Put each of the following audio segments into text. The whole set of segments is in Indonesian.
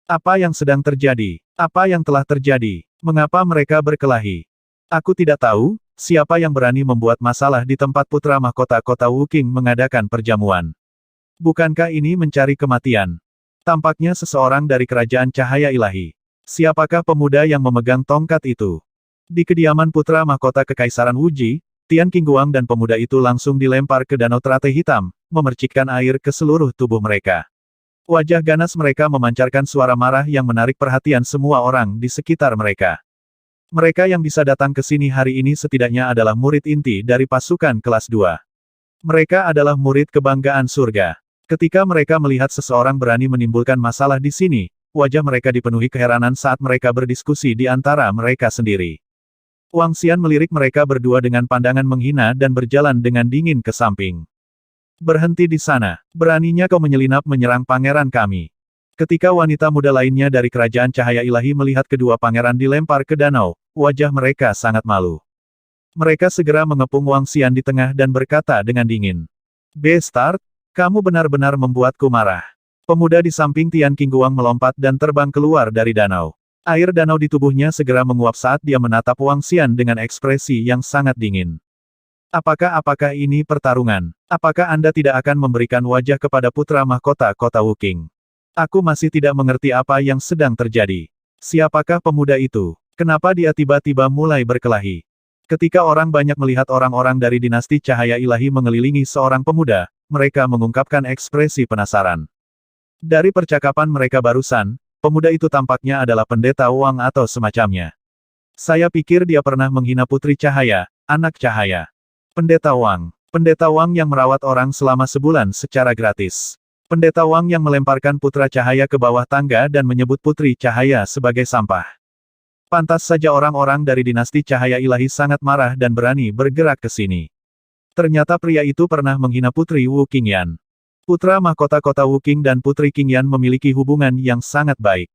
Apa yang sedang terjadi? Apa yang telah terjadi? Mengapa mereka berkelahi? Aku tidak tahu, siapa yang berani membuat masalah di tempat putra mahkota kota Wuking mengadakan perjamuan. Bukankah ini mencari kematian? Tampaknya seseorang dari kerajaan cahaya ilahi. Siapakah pemuda yang memegang tongkat itu? Di kediaman putra mahkota kekaisaran Wuji, Tian Qingguang dan pemuda itu langsung dilempar ke danau teratai hitam, memercikkan air ke seluruh tubuh mereka. Wajah ganas mereka memancarkan suara marah yang menarik perhatian semua orang di sekitar mereka. Mereka yang bisa datang ke sini hari ini setidaknya adalah murid inti dari pasukan kelas 2. Mereka adalah murid kebanggaan surga. Ketika mereka melihat seseorang berani menimbulkan masalah di sini, wajah mereka dipenuhi keheranan saat mereka berdiskusi di antara mereka sendiri. Wang Xian melirik mereka berdua dengan pandangan menghina dan berjalan dengan dingin ke samping. Berhenti di sana, beraninya kau menyelinap menyerang pangeran kami. Ketika wanita muda lainnya dari kerajaan cahaya ilahi melihat kedua pangeran dilempar ke danau, wajah mereka sangat malu. Mereka segera mengepung Wang Xian di tengah dan berkata dengan dingin. Bestard, kamu benar-benar membuatku marah. Pemuda di samping Tian Qingguang melompat dan terbang keluar dari danau. Air danau di tubuhnya segera menguap saat dia menatap Wang Xian dengan ekspresi yang sangat dingin. Apakah ini pertarungan? Apakah Anda tidak akan memberikan wajah kepada putra mahkota kota Wuking? Aku masih tidak mengerti apa yang sedang terjadi. Siapakah pemuda itu? Kenapa dia tiba-tiba mulai berkelahi? Ketika orang banyak melihat orang-orang dari dinasti cahaya ilahi mengelilingi seorang pemuda, mereka mengungkapkan ekspresi penasaran. Dari percakapan mereka barusan, pemuda itu tampaknya adalah pendeta Wang atau semacamnya. Saya pikir dia pernah menghina putri cahaya, anak cahaya. Pendeta Wang yang merawat orang selama sebulan secara gratis. Pendeta Wang yang melemparkan putra cahaya ke bawah tangga dan menyebut putri cahaya sebagai sampah. Pantas saja orang-orang dari dinasti cahaya ilahi sangat marah dan berani bergerak ke sini. Ternyata pria itu pernah menghina putri Wu Qingyan. Putra mahkota kota Wuking dan Putri Qingyan memiliki hubungan yang sangat baik.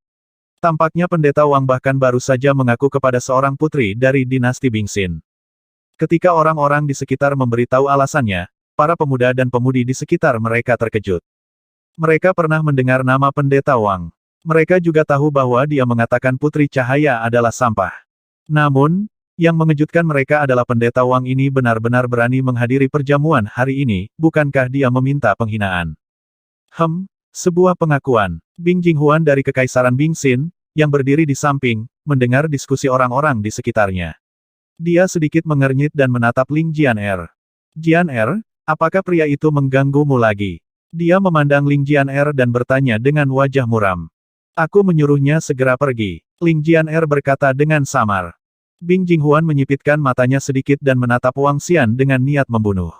Tampaknya pendeta Wang bahkan baru saja mengaku kepada seorang putri dari dinasti Bingxin. Ketika orang-orang di sekitar memberitahu alasannya, para pemuda dan pemudi di sekitar mereka terkejut. Mereka pernah mendengar nama pendeta Wang. Mereka juga tahu bahwa dia mengatakan putri cahaya adalah sampah. Namun, yang mengejutkan mereka adalah pendeta Wang ini benar-benar berani menghadiri perjamuan hari ini, bukankah dia meminta penghinaan? Sebuah pengakuan. Bing Jinghuan dari Kekaisaran Bingxin, yang berdiri di samping, mendengar diskusi orang-orang di sekitarnya. Dia sedikit mengernyit dan menatap Ling Jianer. Jianer, apakah pria itu mengganggumu lagi? Dia memandang Ling Jianer dan bertanya dengan wajah muram. Aku menyuruhnya segera pergi. Ling Jianer berkata dengan samar. Bing Jinghuan menyipitkan matanya sedikit dan menatap Wang Xian dengan niat membunuh.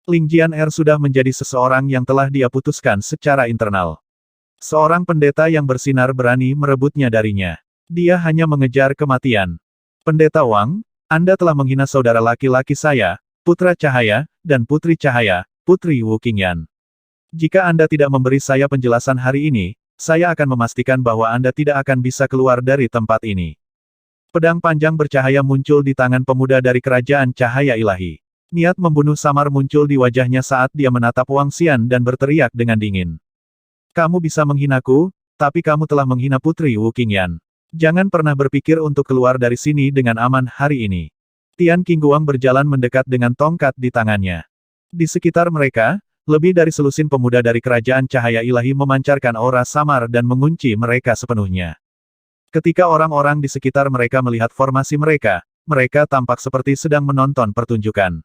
Ling Jianer sudah menjadi seseorang yang telah dia putuskan secara internal. Seorang pendeta yang bersinar berani merebutnya darinya. Dia hanya mengejar kematian. Pendeta Wang, Anda telah menghina saudara laki-laki saya, putra cahaya, dan putri cahaya, putri Wu Qingyan. Jika Anda tidak memberi saya penjelasan hari ini, saya akan memastikan bahwa Anda tidak akan bisa keluar dari tempat ini. Pedang panjang bercahaya muncul di tangan pemuda dari kerajaan cahaya ilahi. Niat membunuh samar muncul di wajahnya saat dia menatap Wang Xian dan berteriak dengan dingin. Kamu bisa menghinaku, tapi kamu telah menghina putri Wu Qingyan. Jangan pernah berpikir untuk keluar dari sini dengan aman hari ini. Tian Qingguang berjalan mendekat dengan tongkat di tangannya. Di sekitar mereka, lebih dari selusin pemuda dari kerajaan cahaya ilahi memancarkan aura samar dan mengunci mereka sepenuhnya. Ketika orang-orang di sekitar mereka melihat formasi mereka, mereka tampak seperti sedang menonton pertunjukan.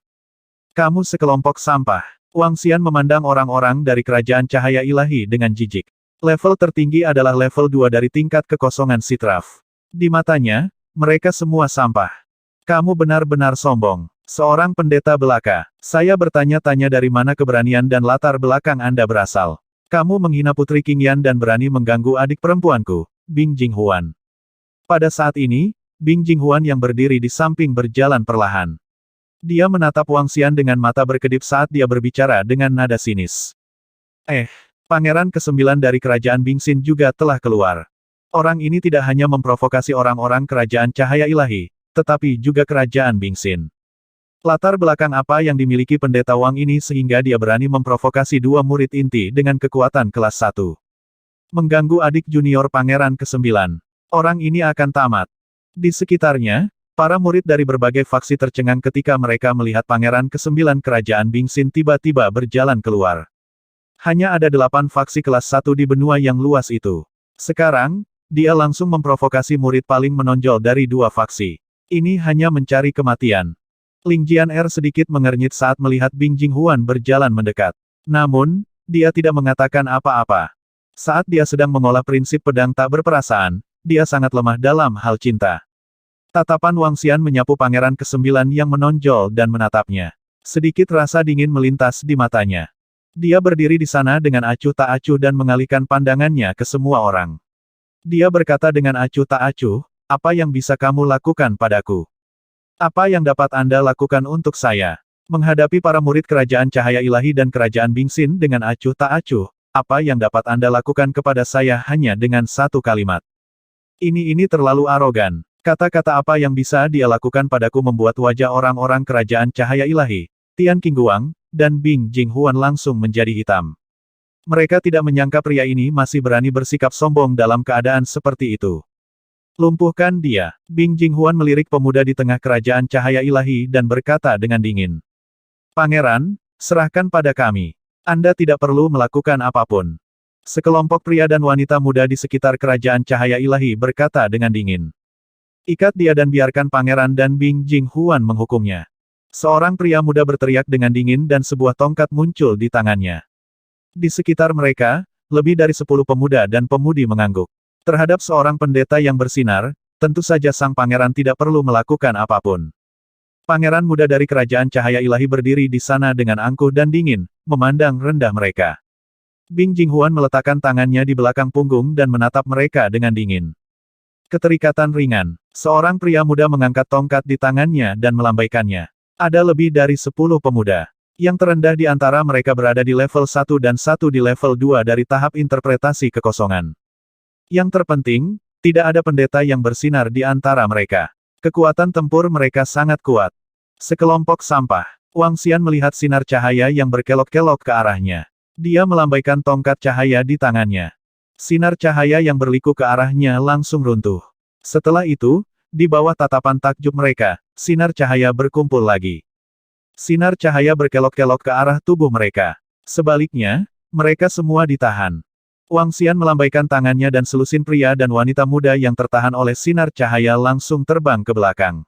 Kamu sekelompok sampah. Wang Xian memandang orang-orang dari kerajaan cahaya ilahi dengan jijik. Level tertinggi adalah level 2 dari tingkat kekosongan Sitraf. Di matanya, mereka semua sampah. Kamu benar-benar sombong. Seorang pendeta belaka. Saya bertanya-tanya dari mana keberanian dan latar belakang Anda berasal. Kamu menghina Putri Qingyan dan berani mengganggu adik perempuanku, Bing Jinghuan. Pada saat ini, Bing Jinghuan yang berdiri di samping berjalan perlahan. Dia menatap Wang Xian dengan mata berkedip saat dia berbicara dengan nada sinis. Pangeran ke-9 dari kerajaan Bingxin juga telah keluar. Orang ini tidak hanya memprovokasi orang-orang kerajaan cahaya ilahi, tetapi juga kerajaan Bingxin. Latar belakang apa yang dimiliki pendeta Wang ini sehingga dia berani memprovokasi dua murid inti dengan kekuatan kelas 1. Mengganggu adik junior Pangeran ke-9. Orang ini akan tamat. Di sekitarnya, para murid dari berbagai faksi tercengang ketika mereka melihat Pangeran ke-9 Kerajaan Bingxin tiba-tiba berjalan keluar. Hanya ada 8 faksi kelas 1 di benua yang luas itu. Sekarang, dia langsung memprovokasi murid paling menonjol dari 2 faksi. Ini hanya mencari kematian. Ling Jian sedikit mengernyit saat melihat Bing Jinghuan berjalan mendekat. Namun, dia tidak mengatakan apa-apa. Saat dia sedang mengolah prinsip pedang tak berperasaan, dia sangat lemah dalam hal cinta. Tatapan Wang Xian menyapu Pangeran ke-9 yang menonjol dan menatapnya. Sedikit rasa dingin melintas di matanya. Dia berdiri di sana dengan acuh tak acuh dan mengalihkan pandangannya ke semua orang. Dia berkata dengan acuh tak acuh, "Apa yang bisa kamu lakukan padaku? Apa yang dapat Anda lakukan untuk saya?" Menghadapi para murid Kerajaan Cahaya Ilahi dan Kerajaan Bingxin dengan acuh tak acuh, "Apa yang dapat Anda lakukan kepada saya hanya dengan satu kalimat? Ini terlalu arogan." Kata-kata apa yang bisa dia lakukan padaku membuat wajah orang-orang Kerajaan Cahaya Ilahi, Tian Qingguang, dan Bing Jinghuan langsung menjadi hitam. Mereka tidak menyangka pria ini masih berani bersikap sombong dalam keadaan seperti itu. "Lumpuhkan dia." Bing Jinghuan melirik pemuda di tengah Kerajaan Cahaya Ilahi dan berkata dengan dingin. "Pangeran, serahkan pada kami. Anda tidak perlu melakukan apapun." Sekelompok pria dan wanita muda di sekitar Kerajaan Cahaya Ilahi berkata dengan dingin. "Ikat dia dan biarkan Pangeran dan Bing Jinghuan menghukumnya." Seorang pria muda berteriak dengan dingin dan sebuah tongkat muncul di tangannya. Di sekitar mereka, lebih dari 10 pemuda dan pemudi mengangguk. Terhadap seorang pendeta yang bersinar, tentu saja sang pangeran tidak perlu melakukan apapun. Pangeran muda dari Kerajaan Cahaya Ilahi berdiri di sana dengan angkuh dan dingin, memandang rendah mereka. Bing Jinghuan meletakkan tangannya di belakang punggung dan menatap mereka dengan dingin. Keterikatan ringan. Seorang pria muda mengangkat tongkat di tangannya dan melambaikannya. Ada lebih dari 10 pemuda. Yang terendah di antara mereka berada di level 1 dan 1 di level 2 dari tahap interpretasi kekosongan. Yang terpenting, tidak ada pendeta yang bersinar di antara mereka. Kekuatan tempur mereka sangat kuat. Sekelompok sampah. Wang Xian melihat sinar cahaya yang berkelok-kelok ke arahnya. Dia melambaikan tongkat cahaya di tangannya. Sinar cahaya yang berliku ke arahnya langsung runtuh. Setelah itu, di bawah tatapan takjub mereka, sinar cahaya berkumpul lagi. Sinar cahaya berkelok-kelok ke arah tubuh mereka. Sebaliknya, mereka semua ditahan. Wang Xian melambaikan tangannya dan selusin pria dan wanita muda yang tertahan oleh sinar cahaya langsung terbang ke belakang.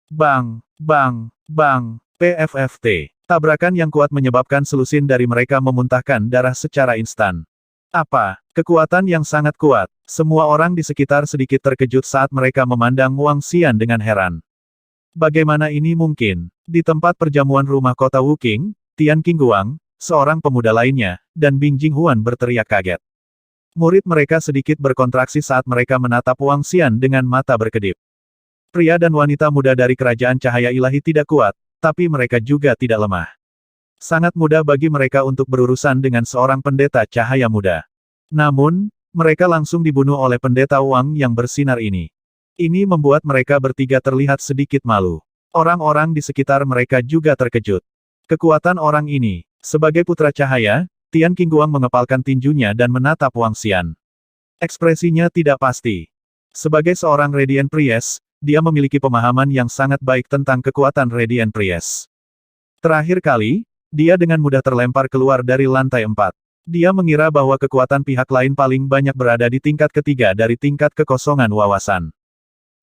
Bang, bang, bang, PFFT. Tabrakan yang kuat menyebabkan selusin dari mereka memuntahkan darah secara instan. Apa? Kekuatan yang sangat kuat. Semua orang di sekitar sedikit terkejut saat mereka memandang Wang Xian dengan heran. Bagaimana ini mungkin? Di tempat perjamuan rumah kota Wuqing, Tian Qingguang, seorang pemuda lainnya, dan Bing Jinghuan berteriak kaget. Murid mereka sedikit berkontraksi saat mereka menatap Wang Xian dengan mata berkedip. Pria dan wanita muda dari Kerajaan Cahaya Ilahi tidak kuat, tapi mereka juga tidak lemah. Sangat mudah bagi mereka untuk berurusan dengan seorang pendeta cahaya muda. Namun, mereka langsung dibunuh oleh pendeta Wang yang bersinar ini. Ini membuat mereka bertiga terlihat sedikit malu. Orang-orang di sekitar mereka juga terkejut. Kekuatan orang ini, sebagai putra cahaya, Tian Qingguang mengepalkan tinjunya dan menatap Wang Xian. Ekspresinya tidak pasti. Sebagai seorang Radiant Priest, dia memiliki pemahaman yang sangat baik tentang kekuatan Radiant Priest. Terakhir kali, dia dengan mudah terlempar keluar dari lantai 4. Dia mengira bahwa kekuatan pihak lain paling banyak berada di tingkat ketiga dari tingkat kekosongan wawasan.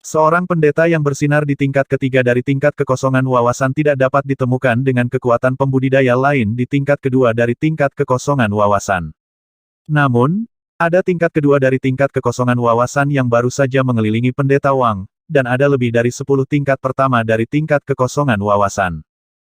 Seorang pendeta yang bersinar di tingkat ketiga dari tingkat kekosongan wawasan tidak dapat ditemukan dengan kekuatan pembudidaya lain di tingkat kedua dari tingkat kekosongan wawasan. Namun, ada tingkat kedua dari tingkat kekosongan wawasan yang baru saja mengelilingi pendeta Wang, dan ada lebih dari 10 tingkat pertama dari tingkat kekosongan wawasan.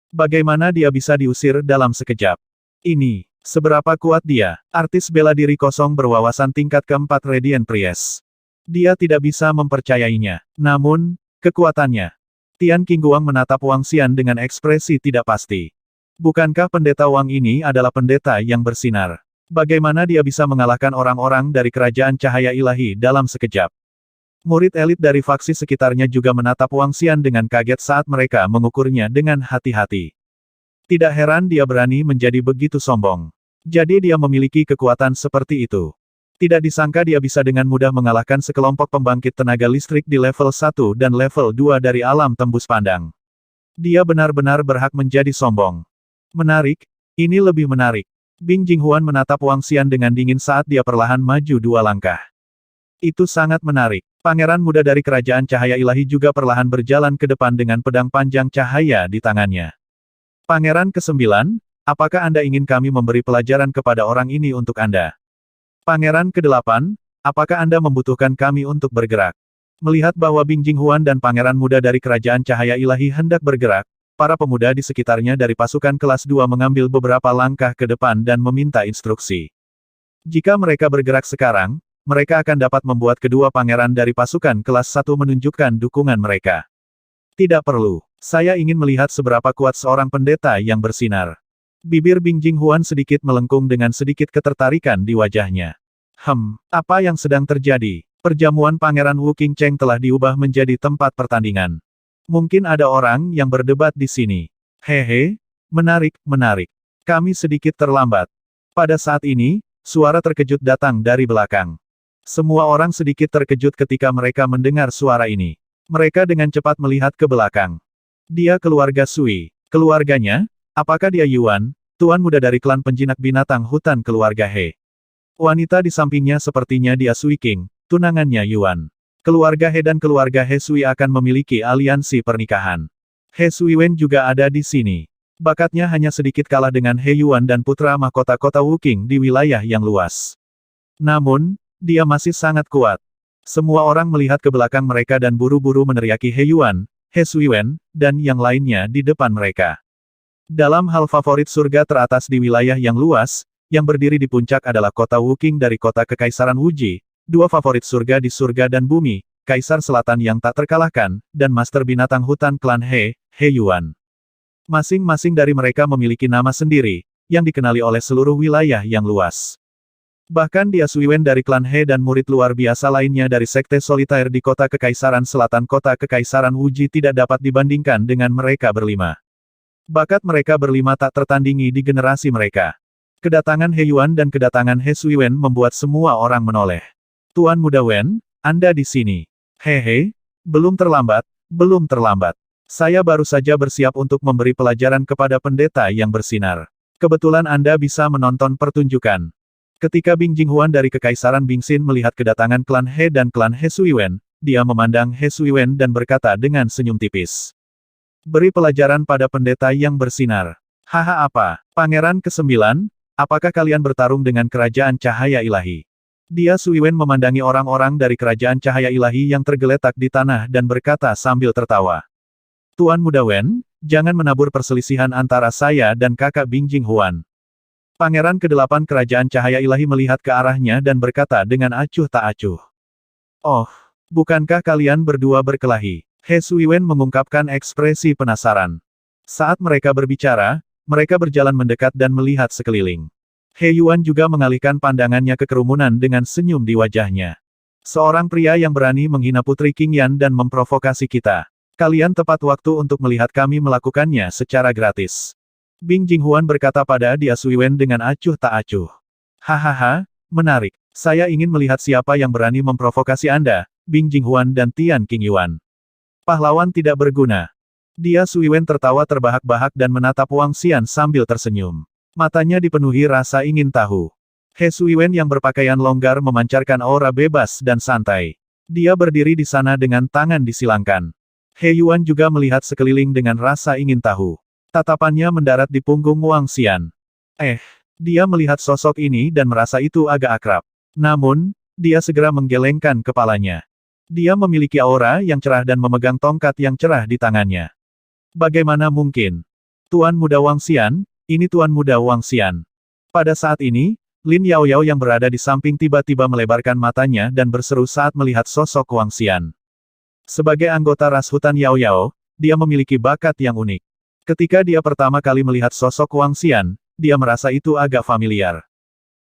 Bagaimana dia bisa diusir dalam sekejap? Ini, seberapa kuat dia? Artis bela diri kosong berwawasan tingkat keempat Radiant Priest. Dia tidak bisa mempercayainya. Namun, kekuatannya. Tian Qingguang menatap Wang Xian dengan ekspresi tidak pasti. Bukankah pendeta Wang ini adalah pendeta yang bersinar? Bagaimana dia bisa mengalahkan orang-orang dari Kerajaan Cahaya Ilahi dalam sekejap? Murid elit dari faksi sekitarnya juga menatap Wang Xian dengan kaget saat mereka mengukurnya dengan hati-hati. Tidak heran dia berani menjadi begitu sombong. Jadi dia memiliki kekuatan seperti itu. Tidak disangka dia bisa dengan mudah mengalahkan sekelompok pembangkit tenaga listrik di level 1 dan level 2 dari alam tembus pandang. Dia benar-benar berhak menjadi sombong. Menarik, ini lebih menarik. Bing Jinghuan menatap Wang Xian dengan dingin saat dia perlahan maju 2 langkah. Itu sangat menarik. Pangeran muda dari kerajaan cahaya ilahi juga perlahan berjalan ke depan dengan pedang panjang cahaya di tangannya. Pangeran ke-9, apakah Anda ingin kami memberi pelajaran kepada orang ini untuk Anda? Pangeran ke-8, apakah Anda membutuhkan kami untuk bergerak? Melihat bahwa Bing Jinghuan dan pangeran muda dari kerajaan cahaya ilahi hendak bergerak, para pemuda di sekitarnya dari pasukan kelas 2 mengambil beberapa langkah ke depan dan meminta instruksi. Jika mereka bergerak sekarang, mereka akan dapat membuat kedua pangeran dari pasukan kelas 1 menunjukkan dukungan mereka. Tidak perlu. Saya ingin melihat seberapa kuat seorang pendeta yang bersinar. Bibir Bing Jinghuan sedikit melengkung dengan sedikit ketertarikan di wajahnya. Apa yang sedang terjadi? Perjamuan Pangeran Wu Qingcheng telah diubah menjadi tempat pertandingan. Mungkin ada orang yang berdebat di sini. Hehe, menarik, menarik. Kami sedikit terlambat. Pada saat ini, suara terkejut datang dari belakang. Semua orang sedikit terkejut ketika mereka mendengar suara ini. Mereka dengan cepat melihat ke belakang. Dia keluarga Sui. Keluarganya? Apakah dia Yuan, tuan muda dari klan penjinak binatang hutan keluarga He? Wanita di sampingnya sepertinya dia Sui King, tunangannya Yuan. Keluarga He dan keluarga He Sui akan memiliki aliansi pernikahan. He Sui Wen juga ada di sini. Bakatnya hanya sedikit kalah dengan He Yuan dan putra mahkota kota Wu Qing di wilayah yang luas. Namun, dia masih sangat kuat. Semua orang melihat ke belakang mereka dan buru-buru meneriaki He Yuan, He Sui Wen, dan yang lainnya di depan mereka. Dalam hal favorit surga teratas di wilayah yang luas, yang berdiri di puncak adalah kota Wu Qing dari kota Kekaisaran Wuji, dua favorit surga di surga dan bumi, Kaisar Selatan yang tak terkalahkan, dan Master Binatang Hutan klan He, He Yuan. Masing-masing dari mereka memiliki nama sendiri, yang dikenali oleh seluruh wilayah yang luas. Bahkan dia Sui Wen dari klan He dan murid luar biasa lainnya dari Sekte Solitaire di kota Kekaisaran Selatan kota Kekaisaran Wuji tidak dapat dibandingkan dengan mereka berlima. Bakat mereka berlima tak tertandingi di generasi mereka. Kedatangan He Yuan dan kedatangan He Sui Wen membuat semua orang menoleh. Tuan Muda Wen, Anda di sini. Hehe, belum terlambat, belum terlambat. Saya baru saja bersiap untuk memberi pelajaran kepada pendeta yang bersinar. Kebetulan Anda bisa menonton pertunjukan. Ketika Bing Jinghuan dari Kekaisaran Bingxin melihat kedatangan klan He dan klan He Sui Wen, dia memandang He Sui Wen dan berkata dengan senyum tipis. Beri pelajaran pada pendeta yang bersinar. Haha apa? Pangeran ke-9, apakah kalian bertarung dengan kerajaan cahaya ilahi? Dia Sui Wen memandangi orang-orang dari kerajaan cahaya ilahi yang tergeletak di tanah dan berkata sambil tertawa. Tuan Muda Wen, jangan menabur perselisihan antara saya dan kakak Bing Jinghuan. Pangeran ke-8 kerajaan cahaya ilahi melihat ke arahnya dan berkata dengan acuh tak acuh. Oh, bukankah kalian berdua berkelahi? He Sui Wen mengungkapkan ekspresi penasaran. Saat mereka berbicara, mereka berjalan mendekat dan melihat sekeliling. He Yuan juga mengalihkan pandangannya ke kerumunan dengan senyum di wajahnya. Seorang pria yang berani menghina Putri Qingyan dan memprovokasi kita. Kalian tepat waktu untuk melihat kami melakukannya secara gratis. Bing Jinghuan berkata pada dia Sui Wen dengan acuh tak acuh. Hahaha, menarik. Saya ingin melihat siapa yang berani memprovokasi Anda, Bing Jinghuan dan Tian Qingyuan. Pahlawan tidak berguna. Dia Sui Wen tertawa terbahak-bahak dan menatap Wang Xian sambil tersenyum. Matanya dipenuhi rasa ingin tahu. He Sui Wen yang berpakaian longgar memancarkan aura bebas dan santai. Dia berdiri di sana dengan tangan disilangkan. He Yuan juga melihat sekeliling dengan rasa ingin tahu. Tatapannya mendarat di punggung Wang Xian. Dia melihat sosok ini dan merasa itu agak akrab. Namun, dia segera menggelengkan kepalanya. Dia memiliki aura yang cerah dan memegang tongkat yang cerah di tangannya. Bagaimana mungkin? Tuan Muda Wang Xian, ini Tuan Muda Wang Xian. Pada saat ini, Lin Yaoyao yang berada di samping tiba-tiba melebarkan matanya dan berseru saat melihat sosok Wang Xian. Sebagai anggota ras hutan Yaoyao, dia memiliki bakat yang unik. Ketika dia pertama kali melihat sosok Wang Xian, dia merasa itu agak familiar.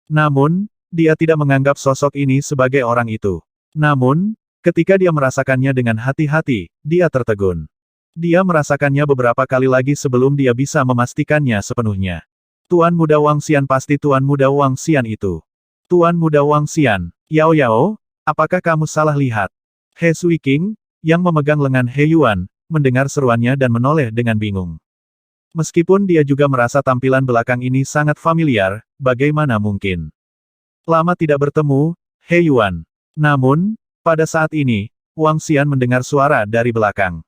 Namun, dia tidak menganggap sosok ini sebagai orang itu. Namun, ketika dia merasakannya dengan hati-hati, dia tertegun. Dia merasakannya beberapa kali lagi sebelum dia bisa memastikannya sepenuhnya. Tuan Muda Wang Xian pasti Tuan Muda Wang Xian itu. Tuan Muda Wang Xian, Yao Yao, apakah kamu salah lihat? He Suiking, yang memegang lengan He Yuan, mendengar seruannya dan menoleh dengan bingung. Meskipun dia juga merasa tampilan belakang ini sangat familiar, bagaimana mungkin? Lama tidak bertemu, He Yuan. Namun, pada saat ini, Wang Xian mendengar suara dari belakang.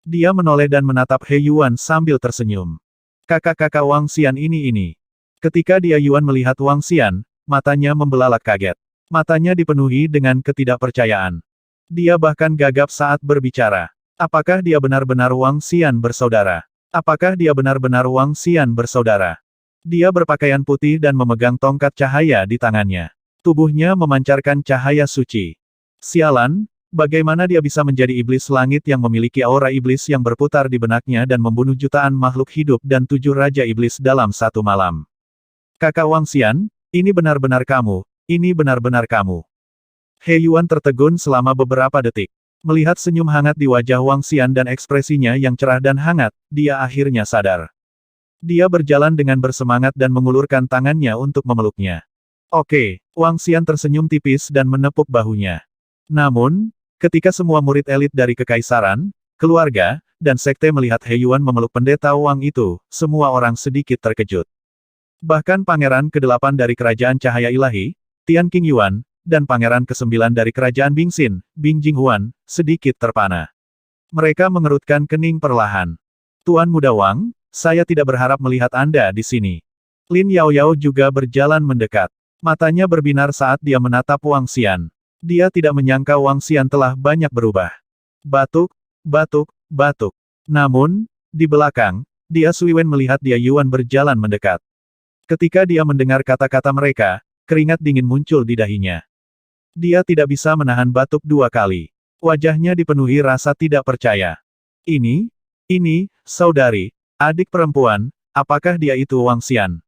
Dia menoleh dan menatap He Yuan sambil tersenyum. Kakak-kakak Wang Xian ini. Ketika dia Yuan melihat Wang Xian, matanya membelalak kaget. Matanya dipenuhi dengan ketidakpercayaan. Dia bahkan gagap saat berbicara. Apakah dia benar-benar Wang Xian bersaudara? Apakah dia benar-benar Wang Xian bersaudara? Dia berpakaian putih dan memegang tongkat cahaya di tangannya. Tubuhnya memancarkan cahaya suci. Sialan, bagaimana dia bisa menjadi iblis langit yang memiliki aura iblis yang berputar di benaknya dan membunuh jutaan makhluk hidup dan 7 raja iblis dalam satu malam? Kakak Wang Xian, ini benar-benar kamu, ini benar-benar kamu. He Yuan tertegun selama beberapa detik. Melihat senyum hangat di wajah Wang Xian dan ekspresinya yang cerah dan hangat, dia akhirnya sadar. Dia berjalan dengan bersemangat dan mengulurkan tangannya untuk memeluknya. Oke, Wang Xian tersenyum tipis dan menepuk bahunya. Namun, ketika semua murid elit dari kekaisaran, keluarga, dan sekte melihat He Yuan memeluk pendeta Wang itu, semua orang sedikit terkejut. Bahkan Pangeran ke-8 dari Kerajaan Cahaya Ilahi, Tian King Yuan, dan Pangeran ke-9 dari Kerajaan Bingxin, Bing Jinghuan, sedikit terpana. Mereka mengerutkan kening perlahan. Tuan Muda Wang, saya tidak berharap melihat Anda di sini. Lin Yao Yao juga berjalan mendekat. Matanya berbinar saat dia menatap Wang Xian. Dia tidak menyangka Wang Xian telah banyak berubah. Batuk, batuk, batuk. Namun, di belakang, dia Suiwen melihat dia Yuan berjalan mendekat. Ketika dia mendengar kata-kata mereka, keringat dingin muncul di dahinya. Dia tidak bisa menahan batuk 2 kali. Wajahnya dipenuhi rasa tidak percaya. Ini, saudari, adik perempuan, apakah dia itu Wang Xian?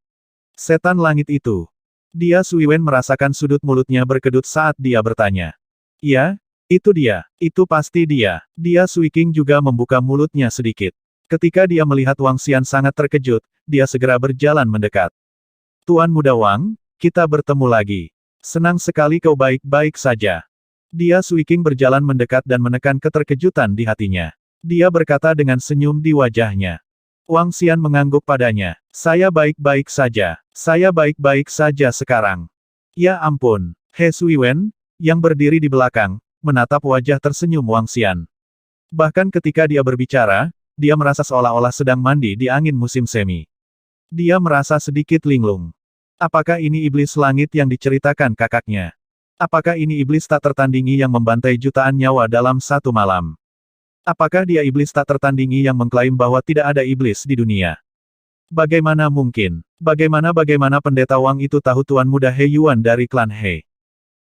Setan langit itu. Dia Suiwen merasakan sudut mulutnya berkedut saat dia bertanya. Ya, itu dia, itu pasti dia. Dia Suiking juga membuka mulutnya sedikit. Ketika dia melihat Wang Xian sangat terkejut, dia segera berjalan mendekat. Tuan Muda Wang, kita bertemu lagi. Senang sekali kau baik-baik saja. Dia Suiking berjalan mendekat dan menekan keterkejutan di hatinya. Dia berkata dengan senyum di wajahnya. Wang Xian mengangguk padanya. Saya baik-baik saja. Saya baik-baik saja sekarang. Ya ampun. He Suiwen, yang berdiri di belakang, menatap wajah tersenyum Wang Xian. Bahkan ketika dia berbicara, dia merasa seolah-olah sedang mandi di angin musim semi. Dia merasa sedikit linglung. Apakah ini iblis langit yang diceritakan kakaknya? Apakah ini iblis tak tertandingi yang membantai jutaan nyawa dalam satu malam? Apakah dia iblis tak tertandingi yang mengklaim bahwa tidak ada iblis di dunia? Bagaimana mungkin? Bagaimana pendeta Wang itu tahu Tuan Muda He Yuan dari klan He?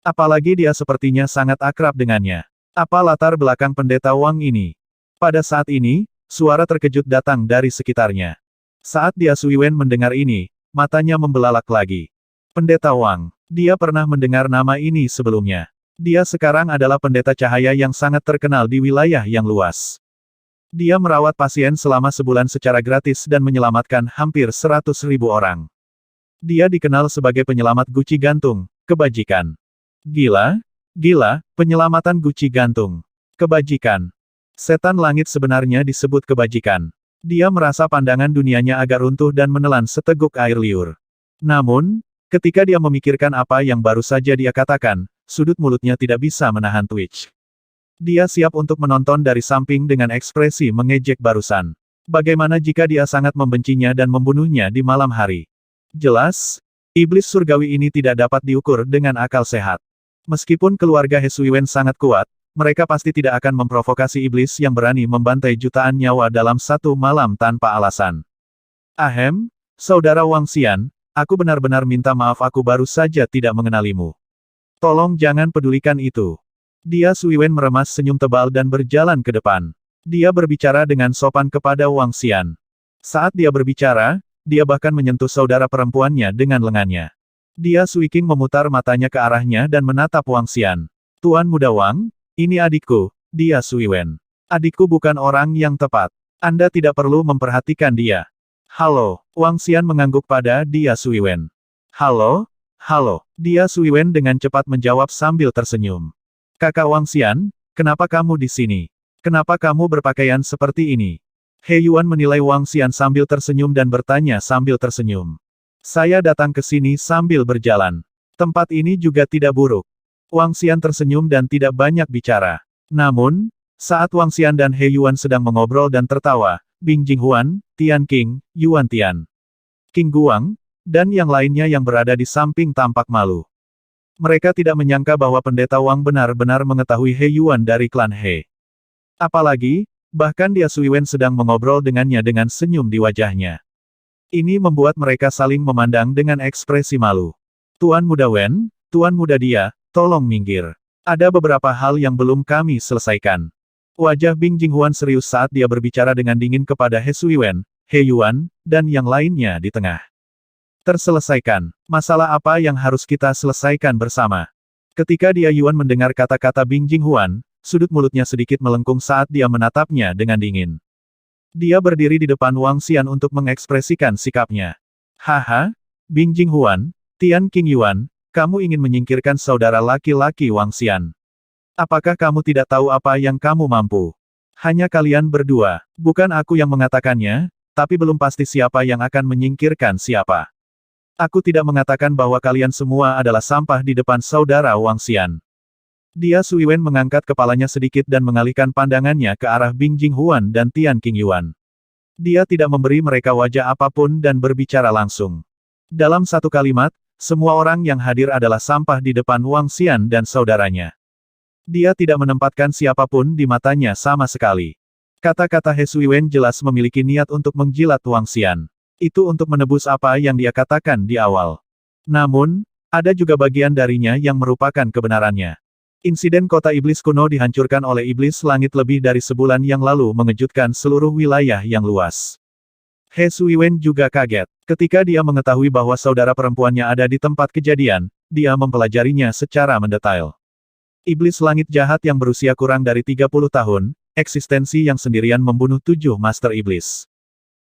Apalagi dia sepertinya sangat akrab dengannya. Apa latar belakang pendeta Wang ini? Pada saat ini, suara terkejut datang dari sekitarnya. Saat dia Suiwen mendengar ini, matanya membelalak lagi. Pendeta Wang. Dia pernah mendengar nama ini sebelumnya. Dia sekarang adalah pendeta cahaya yang sangat terkenal di wilayah yang luas. Dia merawat pasien selama sebulan secara gratis dan menyelamatkan hampir 100.000 orang. Dia dikenal sebagai penyelamat guci gantung, kebajikan. Gila, penyelamatan guci gantung. Kebajikan. Setan langit sebenarnya disebut kebajikan. Dia merasa pandangan dunianya agak runtuh dan menelan seteguk air liur. Namun, ketika dia memikirkan apa yang baru saja dia katakan, sudut mulutnya tidak bisa menahan twitch. Dia siap untuk menonton dari samping dengan ekspresi mengejek barusan. Bagaimana jika dia sangat membencinya dan membunuhnya di malam hari? Jelas, iblis surgawi ini tidak dapat diukur dengan akal sehat. Meskipun keluarga He Suiwen sangat kuat, mereka pasti tidak akan memprovokasi iblis yang berani membantai jutaan nyawa dalam satu malam tanpa alasan. Ahem, saudara Wang Xian, aku benar-benar minta maaf aku baru saja tidak mengenalimu. Tolong jangan pedulikan itu. Dia Suiwen meremas senyum tebal dan berjalan ke depan. Dia berbicara dengan sopan kepada Wang Xian. Saat dia berbicara, dia bahkan menyentuh saudara perempuannya dengan lengannya. Dia Suiking memutar matanya ke arahnya dan menatap Wang Xian. Tuan Muda Wang, ini adikku, dia Suiwen. Adikku bukan orang yang tepat. Anda tidak perlu memperhatikan dia. Halo, Wang Xian mengangguk pada dia Suiwen. Halo, Halo, dia Sui Wen dengan cepat menjawab sambil tersenyum. Kakak Wang Xian, kenapa kamu di sini? Kenapa kamu berpakaian seperti ini? He Yuan menilai Wang Xian sambil tersenyum dan bertanya sambil tersenyum. Saya datang ke sini sambil berjalan. Tempat ini juga tidak buruk. Wang Xian tersenyum dan tidak banyak bicara. Namun, saat Wang Xian dan He Yuan sedang mengobrol dan tertawa, Bing Jinghuan, Tian Qing, Yuan Tian, Qing Guang, dan yang lainnya yang berada di samping tampak malu. Mereka tidak menyangka bahwa Pendeta Wang benar-benar mengetahui He Yuan dari klan He. Apalagi, bahkan dia Sui Wen sedang mengobrol dengannya dengan senyum di wajahnya. Ini membuat mereka saling memandang dengan ekspresi malu. Tuan Muda Wen, Tuan Muda Dia, tolong minggir. Ada beberapa hal yang belum kami selesaikan. Wajah Bing Jinghuan serius saat dia berbicara dengan dingin kepada He Sui Wen, He Yuan, dan yang lainnya di tengah. Terselesaikan. Masalah apa yang harus kita selesaikan bersama? Ketika dia Yuan mendengar kata-kata Bing Jinghuan, sudut mulutnya sedikit melengkung saat dia menatapnya dengan dingin. Dia berdiri di depan Wang Xian untuk mengekspresikan sikapnya. Haha, Bing Jinghuan, Tian Qing Yuan, kamu ingin menyingkirkan saudara laki-laki Wang Xian. Apakah kamu tidak tahu apa yang kamu mampu? Hanya kalian berdua, bukan aku yang mengatakannya, tapi belum pasti siapa yang akan menyingkirkan siapa. Aku tidak mengatakan bahwa kalian semua adalah sampah di depan saudara Wang Xian. Dia Sui Wen mengangkat kepalanya sedikit dan mengalihkan pandangannya ke arah Bing Jinghuan dan Tian Qing Yuan. Dia tidak memberi mereka wajah apapun dan berbicara langsung. Dalam satu kalimat, semua orang yang hadir adalah sampah di depan Wang Xian dan saudaranya. Dia tidak menempatkan siapapun di matanya sama sekali. Kata-kata He Sui Wen jelas memiliki niat untuk menjilat Wang Xian. Itu untuk menebus apa yang dia katakan di awal. Namun, ada juga bagian darinya yang merupakan kebenarannya. Insiden kota iblis kuno dihancurkan oleh iblis langit lebih dari sebulan yang lalu mengejutkan seluruh wilayah yang luas. He Sui Wen juga kaget. Ketika dia mengetahui bahwa saudara perempuannya ada di tempat kejadian, dia mempelajarinya secara mendetail. Iblis langit jahat yang berusia kurang dari 30 tahun, eksistensi yang sendirian membunuh 7 master iblis.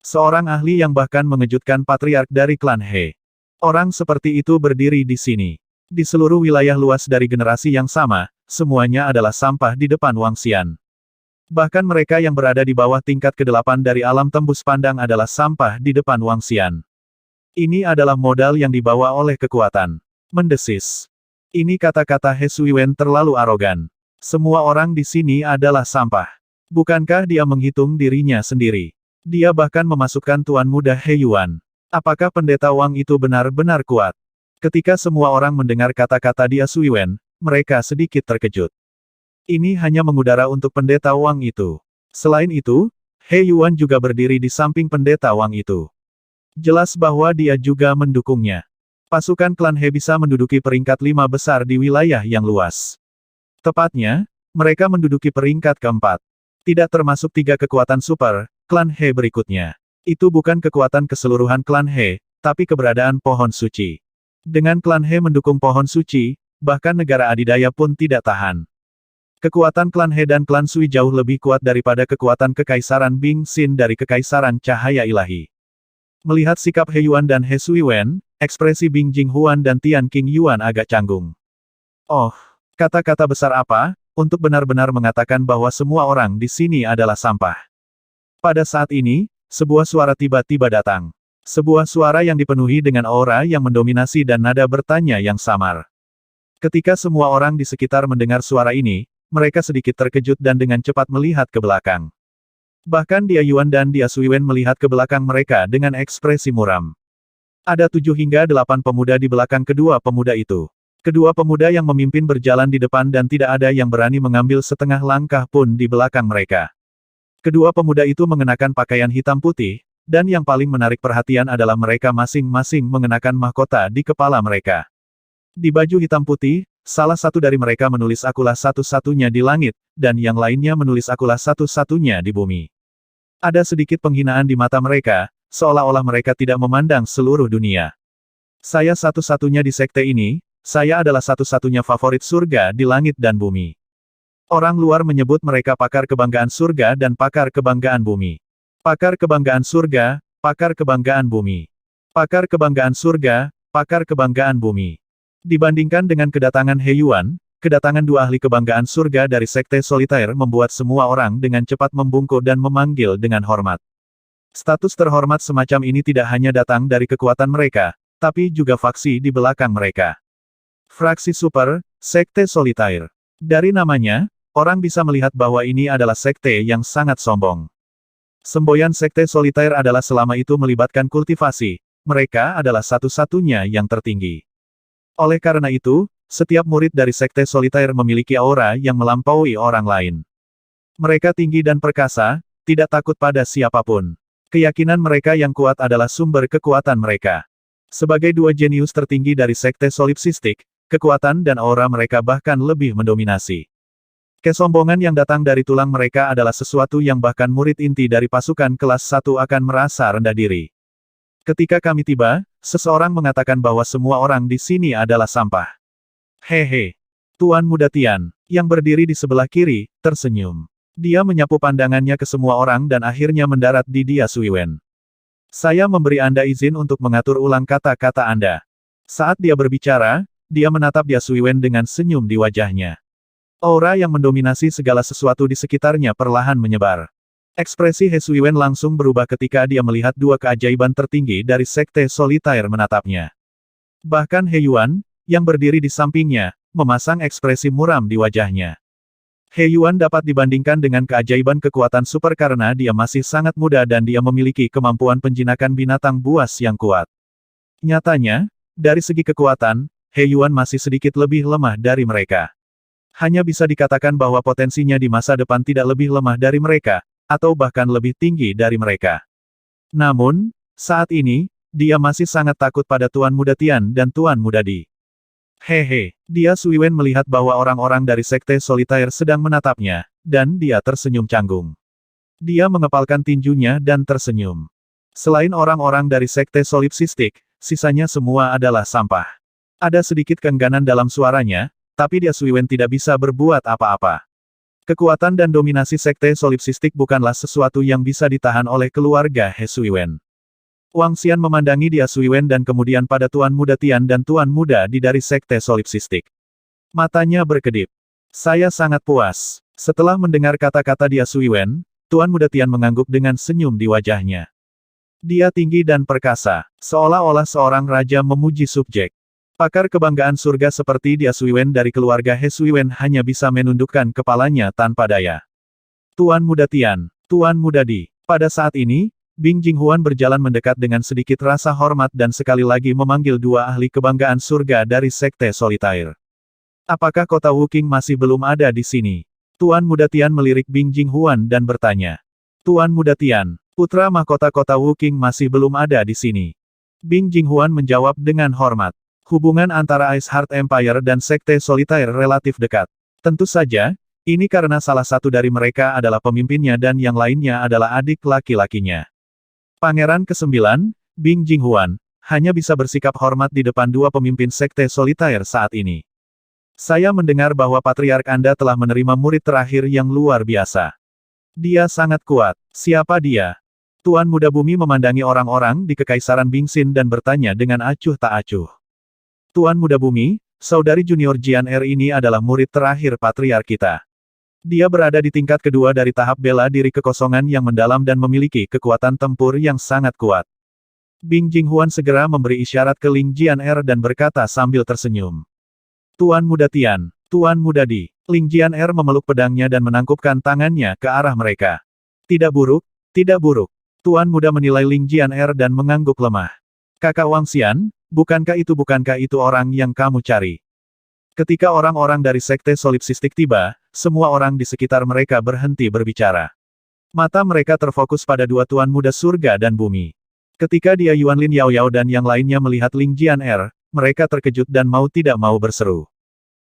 Seorang ahli yang bahkan mengejutkan patriark dari klan He. Orang seperti itu berdiri di sini. Di seluruh wilayah luas dari generasi yang sama, semuanya adalah sampah di depan Wang Xian. Bahkan mereka yang berada di bawah tingkat ke-8 dari alam tembus pandang adalah sampah di depan Wang Xian. Ini adalah modal yang dibawa oleh kekuatan. Mendesis. Ini kata-kata He Sui Wen terlalu arogan. Semua orang di sini adalah sampah. Bukankah dia menghitung dirinya sendiri? Dia bahkan memasukkan Tuan Muda He Yuan. Apakah Pendeta Wang itu benar-benar kuat? Ketika semua orang mendengar kata-kata dia Sui Wen, mereka sedikit terkejut. Ini hanya mengudara untuk Pendeta Wang itu. Selain itu, He Yuan juga berdiri di samping Pendeta Wang itu. Jelas bahwa dia juga mendukungnya. Pasukan klan He bisa menduduki peringkat 5 besar di wilayah yang luas. Tepatnya, mereka menduduki peringkat keempat. Tidak termasuk 3 kekuatan super, klan He berikutnya. Itu bukan kekuatan keseluruhan klan He, tapi keberadaan pohon suci. Dengan klan He mendukung pohon suci, bahkan negara adidaya pun tidak tahan. Kekuatan klan He dan klan Sui jauh lebih kuat daripada kekuatan kekaisaran Bing Xin dari kekaisaran cahaya ilahi. Melihat sikap He Yuan dan He Sui Wen, ekspresi Bing Jinghuan dan Tian Qing Yuan agak canggung. Oh, kata-kata besar apa, untuk benar-benar mengatakan bahwa semua orang di sini adalah sampah. Pada saat ini, sebuah suara tiba-tiba datang. Sebuah suara yang dipenuhi dengan aura yang mendominasi dan nada bertanya yang samar. Ketika semua orang di sekitar mendengar suara ini, mereka sedikit terkejut dan dengan cepat melihat ke belakang. Bahkan dia Yuan dan dia Sui Wen melihat ke belakang mereka dengan ekspresi muram. Ada 7 hingga 8 pemuda di belakang kedua pemuda itu. Kedua pemuda yang memimpin berjalan di depan dan tidak ada yang berani mengambil setengah langkah pun di belakang mereka. Kedua pemuda itu mengenakan pakaian hitam putih, dan yang paling menarik perhatian adalah mereka masing-masing mengenakan mahkota di kepala mereka. Di baju hitam putih, salah satu dari mereka menulis akulah satu-satunya di langit, dan yang lainnya menulis akulah satu-satunya di bumi. Ada sedikit penghinaan di mata mereka, seolah-olah mereka tidak memandang seluruh dunia. Saya satu-satunya di sekte ini, saya adalah satu-satunya favorit surga di langit dan bumi. Orang luar menyebut mereka pakar kebanggaan surga dan pakar kebanggaan bumi. Pakar kebanggaan surga, pakar kebanggaan bumi. Pakar kebanggaan surga, pakar kebanggaan bumi. Dibandingkan dengan kedatangan He Yuan, kedatangan dua ahli kebanggaan surga dari Sekte Solitaire membuat semua orang dengan cepat membungkuk dan memanggil dengan hormat. Status terhormat semacam ini tidak hanya datang dari kekuatan mereka, tapi juga faksi di belakang mereka. Fraksi Super, Sekte Solitaire. Dari namanya, orang bisa melihat bahwa ini adalah sekte yang sangat sombong. Semboyan Sekte Solitaire adalah selama itu melibatkan kultivasi, mereka adalah satu-satunya yang tertinggi. Oleh karena itu, setiap murid dari Sekte Solitaire memiliki aura yang melampaui orang lain. Mereka tinggi dan perkasa, tidak takut pada siapapun. Keyakinan mereka yang kuat adalah sumber kekuatan mereka. Sebagai dua jenius tertinggi dari Sekte Solipsistik, kekuatan dan aura mereka bahkan lebih mendominasi. Kesombongan yang datang dari tulang mereka adalah sesuatu yang bahkan murid inti dari pasukan kelas 1 akan merasa rendah diri. Ketika kami tiba, seseorang mengatakan bahwa semua orang di sini adalah sampah. Hehe. Tuan Muda Tian, yang berdiri di sebelah kiri, tersenyum. Dia menyapu pandangannya ke semua orang dan akhirnya mendarat di Dia Suiwen. Saya memberi Anda izin untuk mengatur ulang kata-kata Anda. Saat dia berbicara, dia menatap Dia Suiwen dengan senyum di wajahnya. Aura yang mendominasi segala sesuatu di sekitarnya perlahan menyebar. Ekspresi He Suiwen langsung berubah ketika dia melihat dua keajaiban tertinggi dari Sekte Solitaire menatapnya. Bahkan He Yuan, yang berdiri di sampingnya, memasang ekspresi muram di wajahnya. He Yuan dapat dibandingkan dengan keajaiban kekuatan super karena dia masih sangat muda dan dia memiliki kemampuan penjinakan binatang buas yang kuat. Nyatanya, dari segi kekuatan, He Yuan masih sedikit lebih lemah dari mereka. Hanya bisa dikatakan bahwa potensinya di masa depan tidak lebih lemah dari mereka, atau bahkan lebih tinggi dari mereka. Namun, saat ini, dia masih sangat takut pada Tuan Muda Tian dan Tuan Muda Di. Hehe, Dia Suiwen melihat bahwa orang-orang dari Sekte Solitaire sedang menatapnya, dan dia tersenyum canggung. Dia mengepalkan tinjunya dan tersenyum. Selain orang-orang dari Sekte Solipsistik, sisanya semua adalah sampah. Ada sedikit keengganan dalam suaranya, tapi Dia Suiwen tidak bisa berbuat apa-apa. Kekuatan dan dominasi Sekte Solipsistik bukanlah sesuatu yang bisa ditahan oleh keluarga He Suiwen. Wang Xian memandangi Dia Suiwen dan kemudian pada Tuan Muda Tian dan Tuan Muda Di dari Sekte Solipsistik. Matanya berkedip. Saya sangat puas. Setelah mendengar kata-kata Dia Suiwen, Tuan Muda Tian mengangguk dengan senyum di wajahnya. Dia tinggi dan perkasa, seolah-olah seorang raja memuji subjek. Pakar kebanggaan surga seperti Dia Suiwen dari keluarga He Suiwen hanya bisa menundukkan kepalanya tanpa daya. Tuan Muda Tian, Tuan Muda Di. Pada saat ini, Bing Jinghuan berjalan mendekat dengan sedikit rasa hormat dan sekali lagi memanggil dua ahli kebanggaan surga dari Sekte Solitaire. Apakah kota Wuking masih belum ada di sini? Tuan Muda Tian melirik Bing Jinghuan dan bertanya. Tuan Muda Tian, putra mahkota kota Wuking masih belum ada di sini. Bing Jinghuan menjawab dengan hormat. Hubungan antara Ice Heart Empire dan Sekte Solitaire relatif dekat. Tentu saja, ini karena salah satu dari mereka adalah pemimpinnya dan yang lainnya adalah adik laki-lakinya. Pangeran ke-9, Bing Jinghuan, hanya bisa bersikap hormat di depan dua pemimpin Sekte Solitaire saat ini. Saya mendengar bahwa Patriark Anda telah menerima murid terakhir yang luar biasa. Dia sangat kuat. Siapa dia? Tuan Muda Bumi memandangi orang-orang di Kekaisaran Bingxin dan bertanya dengan acuh tak acuh. Tuan Muda Bumi, saudari junior Jian Er ini adalah murid terakhir Patriark kita. Dia berada di tingkat kedua dari tahap bela diri kekosongan yang mendalam dan memiliki kekuatan tempur yang sangat kuat. Bing Jinghuan segera memberi isyarat ke Ling Jian-er dan berkata sambil tersenyum. Tuan Muda Tian, Tuan Muda Di. Ling Jian-er memeluk pedangnya dan menangkupkan tangannya ke arah mereka. Tidak buruk, tidak buruk. Tuan Muda menilai Ling Jian-er dan mengangguk lemah. Kakak Wang Xian, bukankah itu orang yang kamu cari? Ketika orang-orang dari Sekte Solipsistik tiba, semua orang di sekitar mereka berhenti berbicara. Mata mereka terfokus pada dua tuan muda surga dan bumi. Ketika Dia Yuanlin Yao Yao dan yang lainnya melihat Ling Jian-er, mereka terkejut dan mau tidak mau berseru.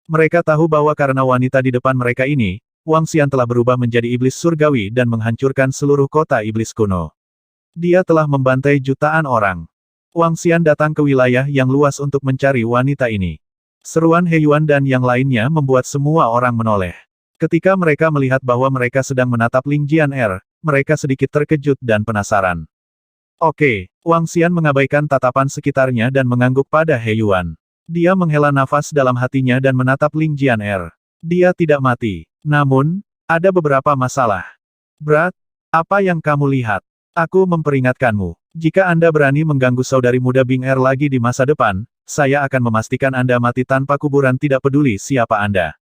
Mereka tahu bahwa karena wanita di depan mereka ini, Wang Xian telah berubah menjadi iblis surgawi dan menghancurkan seluruh kota iblis kuno. Dia telah membantai jutaan orang. Wang Xian datang ke wilayah yang luas untuk mencari wanita ini. Seruan He Yuan dan yang lainnya membuat semua orang menoleh. Ketika mereka melihat bahwa mereka sedang menatap Ling Jian-er, mereka sedikit terkejut dan penasaran. Oke, Wang Xian mengabaikan tatapan sekitarnya dan mengangguk pada He Yuan. Dia menghela nafas dalam hatinya dan menatap Ling Jianer. Dia tidak mati. Namun, ada beberapa masalah. Berat, apa yang kamu lihat? Aku memperingatkanmu. Jika Anda berani mengganggu saudari muda Bing Er lagi di masa depan, saya akan memastikan Anda mati tanpa kuburan tidak peduli siapa Anda.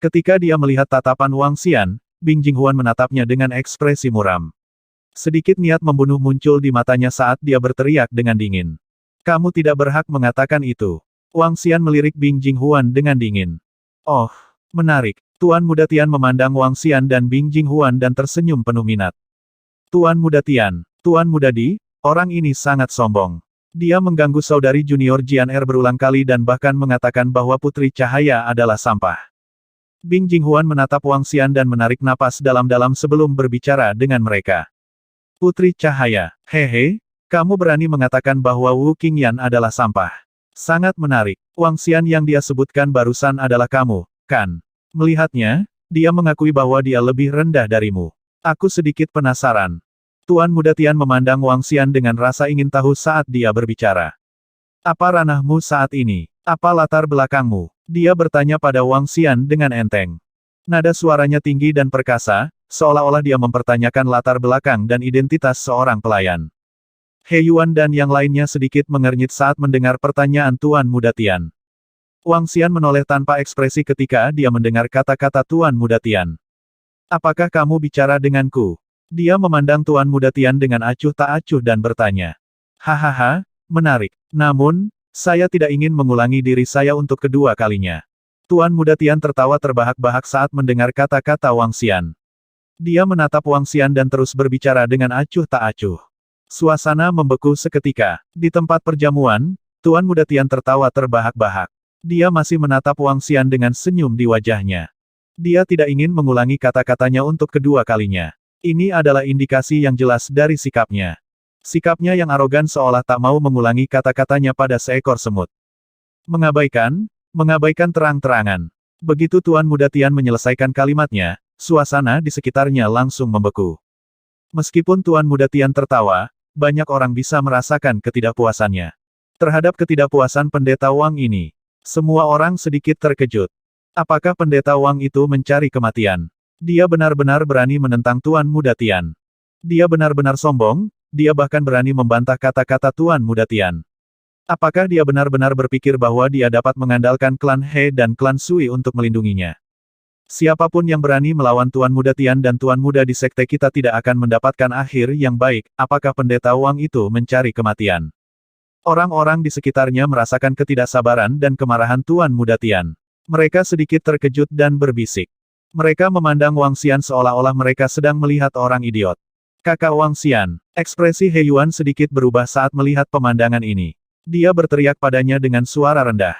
Ketika dia melihat tatapan Wang Xian, Bing Jinghuan menatapnya dengan ekspresi muram. Sedikit niat membunuh muncul di matanya saat dia berteriak dengan dingin. Kamu tidak berhak mengatakan itu. Wang Xian melirik Bing Jinghuan dengan dingin. Oh, menarik. Tuan Muda Tian memandang Wang Xian dan Bing Jinghuan dan tersenyum penuh minat. Tuan Muda Tian, Tuan Muda Di, orang ini sangat sombong. Dia mengganggu saudari junior Jian Er berulang kali dan bahkan mengatakan bahwa Putri Cahaya adalah sampah. Bing Jinghuan menatap Wang Xian dan menarik napas dalam-dalam sebelum berbicara dengan mereka. Putri Cahaya, hehe, kamu berani mengatakan bahwa Wu Qingyan adalah sampah. Sangat menarik. Wang Xian yang dia sebutkan barusan adalah kamu, kan? Melihatnya, dia mengakui bahwa dia lebih rendah darimu. Aku sedikit penasaran. Tuan Muda Tian memandang Wang Xian dengan rasa ingin tahu saat dia berbicara. Apa ranahmu saat ini? Apa latar belakangmu? Dia bertanya pada Wang Xian dengan enteng. Nada suaranya tinggi dan perkasa, seolah-olah dia mempertanyakan latar belakang dan identitas seorang pelayan. He Yuan dan yang lainnya sedikit mengernyit saat mendengar pertanyaan Tuan Muda Tian. Wang Xian menoleh tanpa ekspresi ketika dia mendengar kata-kata Tuan Muda Tian. Apakah kamu bicara denganku? Dia memandang Tuan Muda Tian dengan acuh tak acuh dan bertanya. Hahaha, menarik. Namun, saya tidak ingin mengulangi diri saya untuk kedua kalinya. Tuan Muda Tian tertawa terbahak-bahak saat mendengar kata-kata Wang Xian. Dia menatap Wang Xian dan terus berbicara dengan acuh tak acuh. Suasana membeku seketika. Di tempat perjamuan, Tuan Muda Tian tertawa terbahak-bahak. Dia masih menatap Wang Xian dengan senyum di wajahnya. Dia tidak ingin mengulangi kata-katanya untuk kedua kalinya. Ini adalah indikasi yang jelas dari sikapnya. Sikapnya yang arogan seolah tak mau mengulangi kata-katanya pada seekor semut. Mengabaikan terang-terangan. Begitu Tuan Muda Tian menyelesaikan kalimatnya, suasana di sekitarnya langsung membeku. Meskipun Tuan Muda Tian tertawa, banyak orang bisa merasakan ketidakpuasannya. Terhadap ketidakpuasan Pendeta Wang ini, semua orang sedikit terkejut. Apakah Pendeta Wang itu mencari kematian? Dia benar-benar berani menentang Tuan Muda Tian. Dia benar-benar sombong, dia bahkan berani membantah kata-kata Tuan Muda Tian. Apakah dia benar-benar berpikir bahwa dia dapat mengandalkan klan He dan klan Sui untuk melindunginya? Siapapun yang berani melawan Tuan Muda Tian dan Tuan Muda di sekte kita tidak akan mendapatkan akhir yang baik. Apakah Pendeta Wang itu mencari kematian? Orang-orang di sekitarnya merasakan ketidaksabaran dan kemarahan Tuan Muda Tian. Mereka sedikit terkejut dan berbisik. Mereka memandang Wang Xian seolah-olah mereka sedang melihat orang idiot. Kakak Wang Xian, ekspresi He Yuan sedikit berubah saat melihat pemandangan ini. Dia berteriak padanya dengan suara rendah.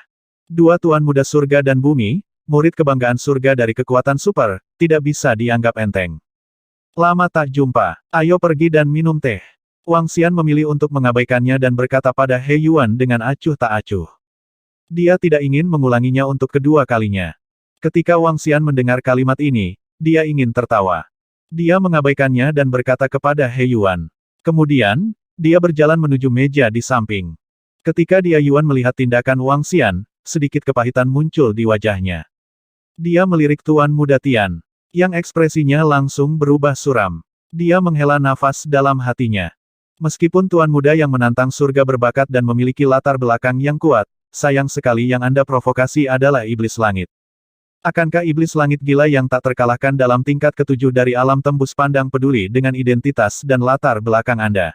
Dua Tuan Muda Surga dan Bumi, murid kebanggaan surga dari kekuatan super, tidak bisa dianggap enteng. Lama tak jumpa, ayo pergi dan minum teh. Wang Xian memilih untuk mengabaikannya dan berkata pada He Yuan dengan acuh tak acuh. Dia tidak ingin mengulanginya untuk kedua kalinya. Ketika Wang Xian mendengar kalimat ini, dia ingin tertawa. Dia mengabaikannya dan berkata kepada He Yuan. Kemudian, dia berjalan menuju meja di samping. Ketika dia Yuan melihat tindakan Wang Xian, sedikit kepahitan muncul di wajahnya. Dia melirik Tuan Muda Tian, yang ekspresinya langsung berubah suram. Dia menghela nafas dalam hatinya. Meskipun Tuan Muda yang menantang surga berbakat dan memiliki latar belakang yang kuat, sayang sekali yang Anda provokasi adalah iblis langit. Akankah iblis langit gila yang tak terkalahkan dalam tingkat ketujuh dari alam tembus pandang peduli dengan identitas dan latar belakang Anda?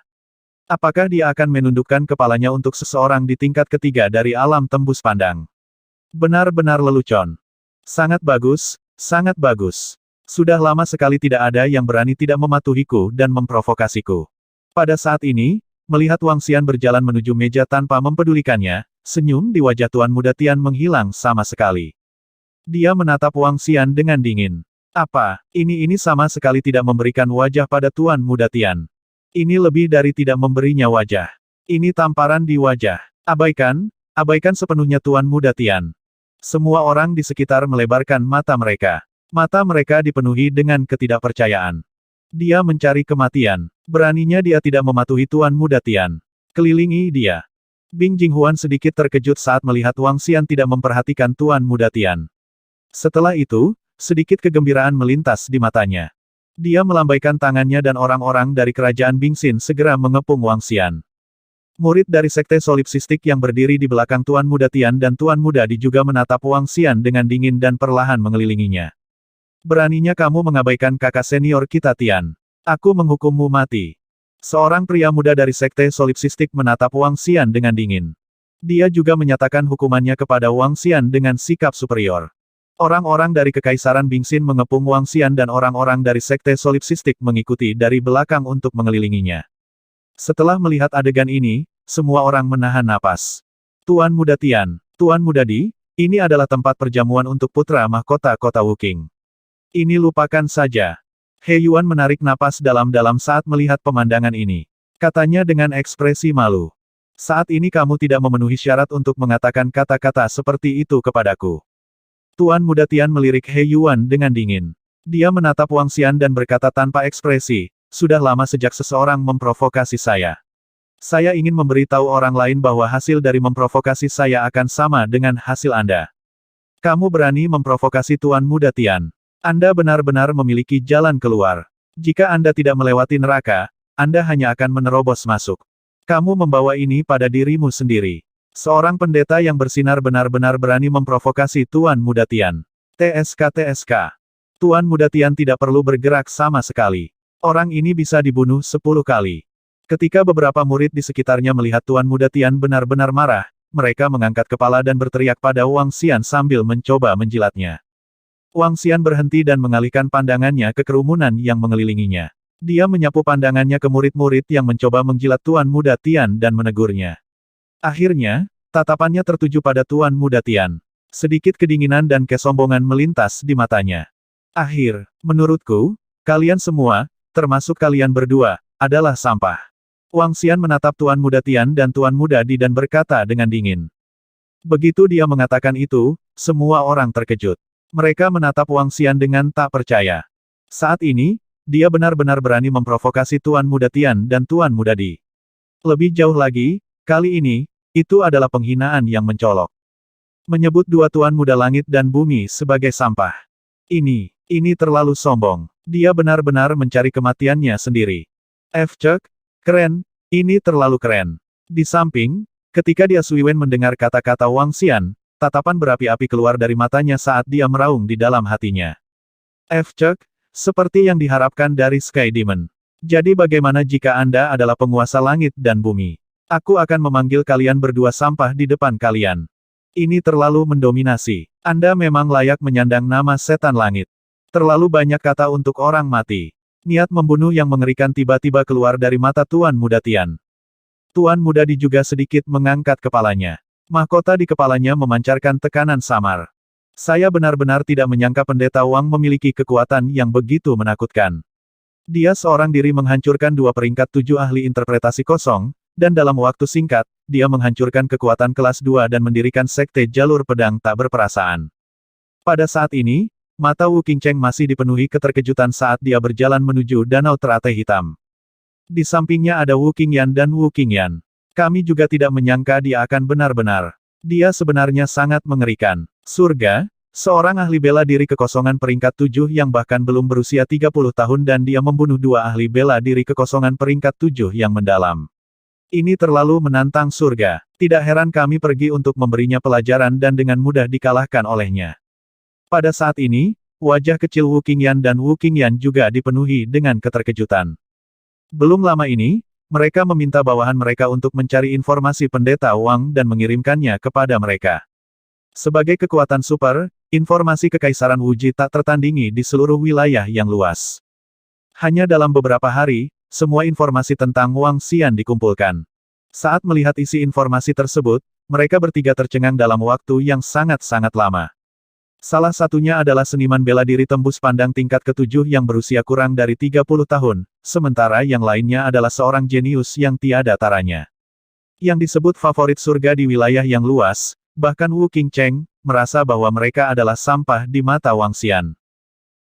Apakah dia akan menundukkan kepalanya untuk seseorang di tingkat ketiga dari alam tembus pandang? Benar-benar lelucon. Sangat bagus, sangat bagus. Sudah lama sekali tidak ada yang berani tidak mematuhiku dan memprovokasiku. Pada saat ini, melihat Wang Xian berjalan menuju meja tanpa mempedulikannya, senyum di wajah Tuan Muda Tian menghilang sama sekali. Dia menatap Wang Xian dengan dingin. Apa, ini sama sekali tidak memberikan wajah pada Tuan Muda Tian. Ini lebih dari tidak memberinya wajah. Ini tamparan di wajah. Abaikan sepenuhnya Tuan Muda Tian. Semua orang di sekitar melebarkan mata mereka. Mata mereka dipenuhi dengan ketidakpercayaan. Dia mencari kematian. Beraninya dia tidak mematuhi Tuan Muda Tian. Kelilingi dia. Bing Jinghuan sedikit terkejut saat melihat Wang Xian tidak memperhatikan Tuan Muda Tian. Setelah itu, sedikit kegembiraan melintas di matanya. Dia melambaikan tangannya dan orang-orang dari kerajaan Bingxin segera mengepung Wang Xian. Murid dari sekte solipsistik yang berdiri di belakang Tuan Muda Tian dan Tuan Muda Di juga menatap Wang Xian dengan dingin dan perlahan mengelilinginya. Beraninya kamu mengabaikan kakak senior kita Tian. Aku menghukummu mati. Seorang pria muda dari sekte solipsistik menatap Wang Xian dengan dingin. Dia juga menyatakan hukumannya kepada Wang Xian dengan sikap superior. Orang-orang dari Kekaisaran Bingxin mengepung Wang Xian dan orang-orang dari sekte solipsistik mengikuti dari belakang untuk mengelilinginya. Setelah melihat adegan ini, semua orang menahan napas. Tuan Muda Tian, Tuan Muda Di, ini adalah tempat perjamuan untuk putra mahkota kota Wuking. Ini lupakan saja. He Yuan menarik napas dalam-dalam saat melihat pemandangan ini. Katanya dengan ekspresi malu. Saat ini kamu tidak memenuhi syarat untuk mengatakan kata-kata seperti itu kepadaku. Tuan Muda Tian melirik He Yuan dengan dingin. Dia menatap Wang Xian dan berkata tanpa ekspresi, sudah lama sejak seseorang memprovokasi saya. Saya ingin memberitahu orang lain bahwa hasil dari memprovokasi saya akan sama dengan hasil Anda. Kamu berani memprovokasi Tuan Muda Tian. Anda benar-benar memiliki jalan keluar. Jika Anda tidak melewati neraka, Anda hanya akan menerobos masuk. Kamu membawa ini pada dirimu sendiri. Seorang pendeta yang bersinar benar-benar berani memprovokasi Tuan Muda Tian. TSK. Tuan Muda Tian tidak perlu bergerak sama sekali. Orang ini bisa dibunuh 10 kali. Ketika beberapa murid di sekitarnya melihat Tuan Muda Tian benar-benar marah, mereka mengangkat kepala dan berteriak pada Wang Xian sambil mencoba menjilatnya. Wang Xian berhenti dan mengalihkan pandangannya ke kerumunan yang mengelilinginya. Dia menyapu pandangannya ke murid-murid yang mencoba menjilat Tuan Muda Tian dan menegurnya. Akhirnya, tatapannya tertuju pada Tuan Muda Tian. Sedikit kedinginan dan kesombongan melintas di matanya. Menurutku, kalian semua, termasuk kalian berdua, adalah sampah. Wang Xian menatap Tuan Muda Tian dan Tuan Muda Di dan berkata dengan dingin. Begitu dia mengatakan itu, semua orang terkejut. Mereka menatap Wang Xian dengan tak percaya. Saat ini, dia benar-benar berani memprovokasi Tuan Muda Tian dan Tuan Muda Di. Lebih jauh lagi, kali ini, itu adalah penghinaan yang mencolok. Menyebut dua Tuan Muda Langit dan Bumi sebagai sampah. Ini terlalu sombong. Dia benar-benar mencari kematiannya sendiri. Keren, ini terlalu keren. Di samping, ketika dia Suiwen mendengar kata-kata Wang Xian, tatapan berapi-api keluar dari matanya saat dia meraung di dalam hatinya. Seperti yang diharapkan dari Sky Demon. Jadi bagaimana jika Anda adalah penguasa langit dan bumi? Aku akan memanggil kalian berdua sampah di depan kalian. Ini terlalu mendominasi. Anda memang layak menyandang nama setan langit. Terlalu banyak kata untuk orang mati. Niat membunuh yang mengerikan tiba-tiba keluar dari mata Tuan Muda Tian. Tuan Muda Di juga sedikit mengangkat kepalanya. Mahkota di kepalanya memancarkan tekanan samar. Saya benar-benar tidak menyangka pendeta Wang memiliki kekuatan yang begitu menakutkan. Dia seorang diri menghancurkan 2 peringkat 7 ahli interpretasi kosong, dan dalam waktu singkat, dia menghancurkan kekuatan kelas 2 dan mendirikan sekte jalur pedang tak berperasaan. Pada saat ini, mata Wu Qingcheng masih dipenuhi keterkejutan saat dia berjalan menuju danau teratai hitam. Di sampingnya ada Wu Qingyan dan Wu Qingyan. Kami juga tidak menyangka dia akan benar-benar. Dia sebenarnya sangat mengerikan. Surga, seorang ahli bela diri kekosongan peringkat 7 yang bahkan belum berusia 30 tahun dan dia membunuh 2 ahli bela diri kekosongan peringkat 7 yang mendalam. Ini terlalu menantang surga. Tidak heran kami pergi untuk memberinya pelajaran dan dengan mudah dikalahkan olehnya. Pada saat ini, wajah kecil Wu Qingyan dan Wu Qingyan juga dipenuhi dengan keterkejutan. Belum lama ini, mereka meminta bawahan mereka untuk mencari informasi pendeta Wang dan mengirimkannya kepada mereka. Sebagai kekuatan super, informasi Kekaisaran Wuji tak tertandingi di seluruh wilayah yang luas. Hanya dalam beberapa hari, semua informasi tentang Wang Xian dikumpulkan. Saat melihat isi informasi tersebut, mereka bertiga tercengang dalam waktu yang sangat-sangat lama. Salah satunya adalah seniman bela diri tembus pandang tingkat ke-7 yang berusia kurang dari 30 tahun, sementara yang lainnya adalah seorang jenius yang tiada taranya. Yang disebut favorit surga di wilayah yang luas, bahkan Wu Qingcheng, merasa bahwa mereka adalah sampah di mata Wang Xian.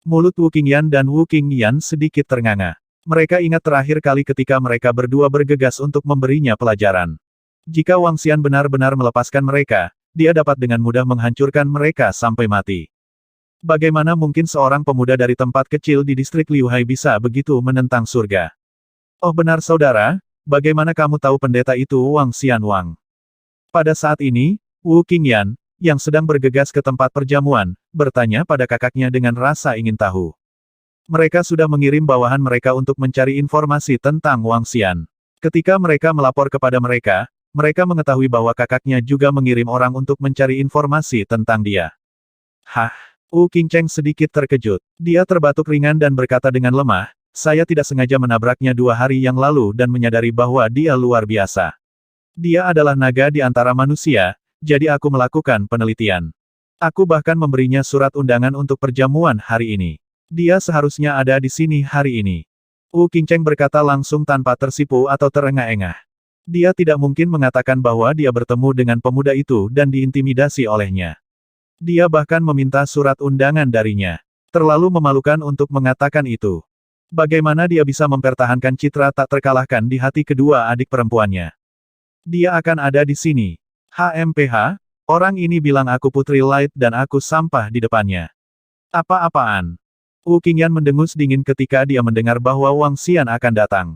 Mulut Wu Qingyan dan Wu Qingyan sedikit ternganga. Mereka ingat terakhir kali ketika mereka berdua bergegas untuk memberinya pelajaran. Jika Wang Xian benar-benar melepaskan mereka, dia dapat dengan mudah menghancurkan mereka sampai mati. Bagaimana mungkin seorang pemuda dari tempat kecil di distrik Liuhai bisa begitu menentang surga? Oh benar saudara, bagaimana kamu tahu pendeta itu Wang Xian Wang? Pada saat ini, Wu Qingyan, yang sedang bergegas ke tempat perjamuan, bertanya pada kakaknya dengan rasa ingin tahu. Mereka sudah mengirim bawahan mereka untuk mencari informasi tentang Wang Xian. Ketika mereka melapor kepada mereka, mereka mengetahui bahwa kakaknya juga mengirim orang untuk mencari informasi tentang dia. Hah? Wu Qingcheng sedikit terkejut. Dia terbatuk ringan dan berkata dengan lemah, saya tidak sengaja menabraknya 2 hari yang lalu dan menyadari bahwa dia luar biasa. Dia adalah naga di antara manusia, jadi aku melakukan penelitian. Aku bahkan memberinya surat undangan untuk perjamuan hari ini. Dia seharusnya ada di sini hari ini. Wu Qingcheng berkata langsung tanpa tersipu atau terengah-engah. Dia tidak mungkin mengatakan bahwa dia bertemu dengan pemuda itu dan diintimidasi olehnya. Dia bahkan meminta surat undangan darinya. Terlalu memalukan untuk mengatakan itu. Bagaimana dia bisa mempertahankan citra tak terkalahkan di hati kedua adik perempuannya? Dia akan ada di sini. HMPH, orang ini bilang aku Putri Light dan aku sampah di depannya. Apa-apaan? Wu Qingyan mendengus dingin ketika dia mendengar bahwa Wang Xian akan datang.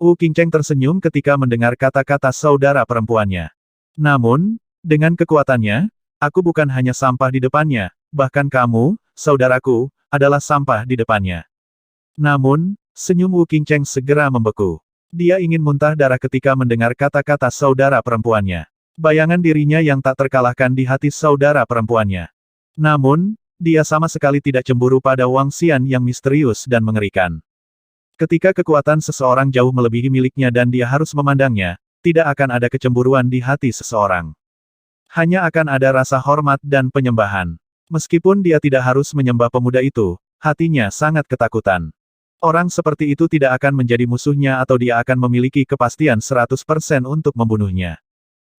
Wu Qingcheng tersenyum ketika mendengar kata-kata saudara perempuannya. Namun, dengan kekuatannya, aku bukan hanya sampah di depannya, bahkan kamu, saudaraku, adalah sampah di depannya. Namun, senyum Wu Qingcheng segera membeku. Dia ingin muntah darah ketika mendengar kata-kata saudara perempuannya. Bayangan dirinya yang tak terkalahkan di hati saudara perempuannya. Namun, dia sama sekali tidak cemburu pada Wang Xian yang misterius dan mengerikan. Ketika kekuatan seseorang jauh melebihi miliknya dan dia harus memandangnya, tidak akan ada kecemburuan di hati seseorang. Hanya akan ada rasa hormat dan penyembahan. Meskipun dia tidak harus menyembah pemuda itu, hatinya sangat ketakutan. Orang seperti itu tidak akan menjadi musuhnya atau dia akan memiliki kepastian 100% untuk membunuhnya.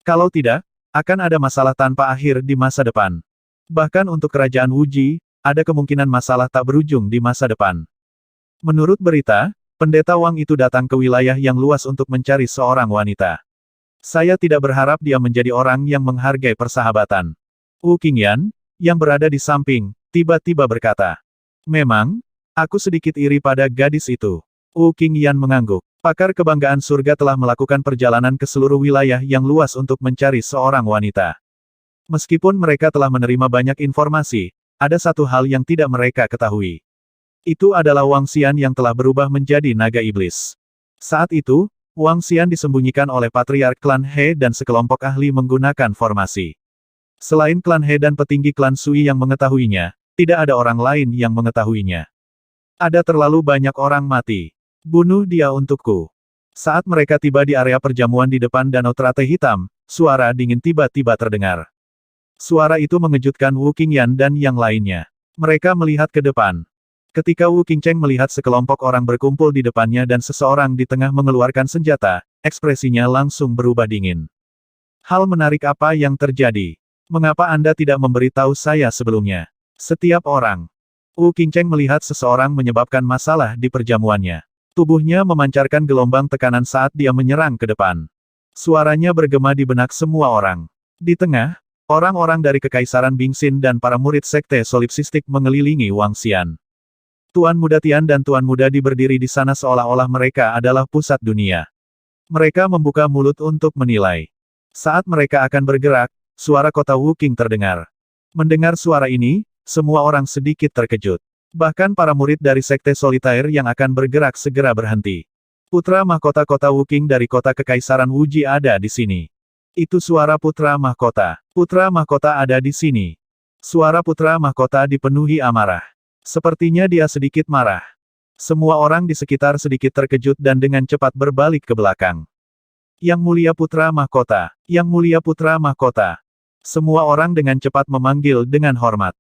Kalau tidak, akan ada masalah tanpa akhir di masa depan. Bahkan untuk kerajaan Wuji, ada kemungkinan masalah tak berujung di masa depan. Menurut berita, pendeta Wang itu datang ke wilayah yang luas untuk mencari seorang wanita. Saya tidak berharap dia menjadi orang yang menghargai persahabatan. Wu Qingyan, yang berada di samping, tiba-tiba berkata. Memang, aku sedikit iri pada gadis itu. Wu Qingyan mengangguk. Pakar kebanggaan surga telah melakukan perjalanan ke seluruh wilayah yang luas untuk mencari seorang wanita. Meskipun mereka telah menerima banyak informasi, ada satu hal yang tidak mereka ketahui. Itu adalah Wang Xian yang telah berubah menjadi naga iblis. Saat itu, Wang Xian disembunyikan oleh patriark klan He dan sekelompok ahli menggunakan formasi. Selain klan He dan petinggi klan Sui yang mengetahuinya, tidak ada orang lain yang mengetahuinya. Ada terlalu banyak orang mati. Bunuh dia untukku. Saat mereka tiba di area perjamuan di depan danau teratai hitam, suara dingin tiba-tiba terdengar. Suara itu mengejutkan Wu Qingyan dan yang lainnya. Mereka melihat ke depan. Ketika Wu Qingcheng melihat sekelompok orang berkumpul di depannya dan seseorang di tengah mengeluarkan senjata, ekspresinya langsung berubah dingin. Hal menarik apa yang terjadi? Mengapa Anda tidak memberitahu saya sebelumnya? Setiap orang. Wu Qingcheng melihat seseorang menyebabkan masalah di perjamuannya. Tubuhnya memancarkan gelombang tekanan saat dia menyerang ke depan. Suaranya bergema di benak semua orang. Di tengah, orang-orang dari Kekaisaran Bingxin dan para murid sekte solipsistik mengelilingi Wang Xian. Tuan Muda Tian dan Tuan Muda Di berdiri di sana seolah-olah mereka adalah pusat dunia. Mereka membuka mulut untuk menilai. Saat mereka akan bergerak, suara kota Wuqing terdengar. Mendengar suara ini, semua orang sedikit terkejut. Bahkan para murid dari sekte solitaire yang akan bergerak segera berhenti. Putra mahkota kota Wuqing dari kota Kekaisaran Wuji ada di sini. Itu suara putra mahkota. Putra mahkota ada di sini. Suara putra mahkota dipenuhi amarah. Sepertinya dia sedikit marah. Semua orang di sekitar sedikit terkejut dan dengan cepat berbalik ke belakang. Yang mulia putra mahkota. Yang mulia putra mahkota. Semua orang dengan cepat memanggil dengan hormat.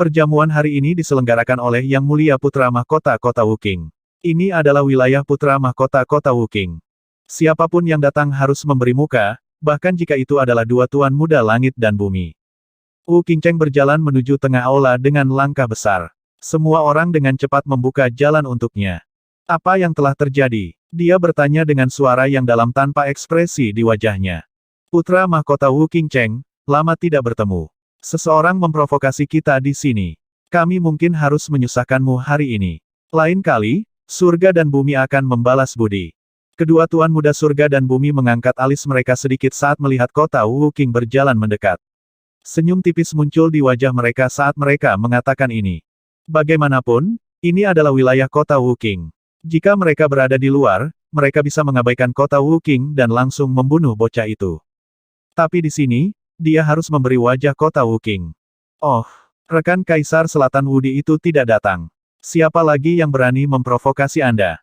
Perjamuan hari ini diselenggarakan oleh Yang Mulia Putra Mahkota Kota Wuqing. Ini adalah wilayah Putra Mahkota Kota Wuqing. Siapapun yang datang harus memberi muka, bahkan jika itu adalah dua tuan muda langit dan bumi. Wu Qingcheng berjalan menuju tengah aula dengan langkah besar. Semua orang dengan cepat membuka jalan untuknya. Apa yang telah terjadi? Dia bertanya dengan suara yang dalam tanpa ekspresi di wajahnya. Putra mahkota Wu Qingcheng, lama tidak bertemu. Seseorang memprovokasi kita di sini. Kami mungkin harus menyusahkanmu hari ini. Lain kali, surga dan bumi akan membalas budi. Kedua tuan muda surga dan bumi mengangkat alis mereka sedikit saat melihat kota Wu Qing berjalan mendekat. Senyum tipis muncul di wajah mereka saat mereka mengatakan ini. Bagaimanapun, ini adalah wilayah kota Wu Qing. Jika mereka berada di luar, mereka bisa mengabaikan kota Wu Qing dan langsung membunuh bocah itu. Tapi di sini, dia harus memberi wajah kota Wu Qing. Oh, rekan Kaisar Selatan Wudi itu tidak datang. Siapa lagi yang berani memprovokasi Anda?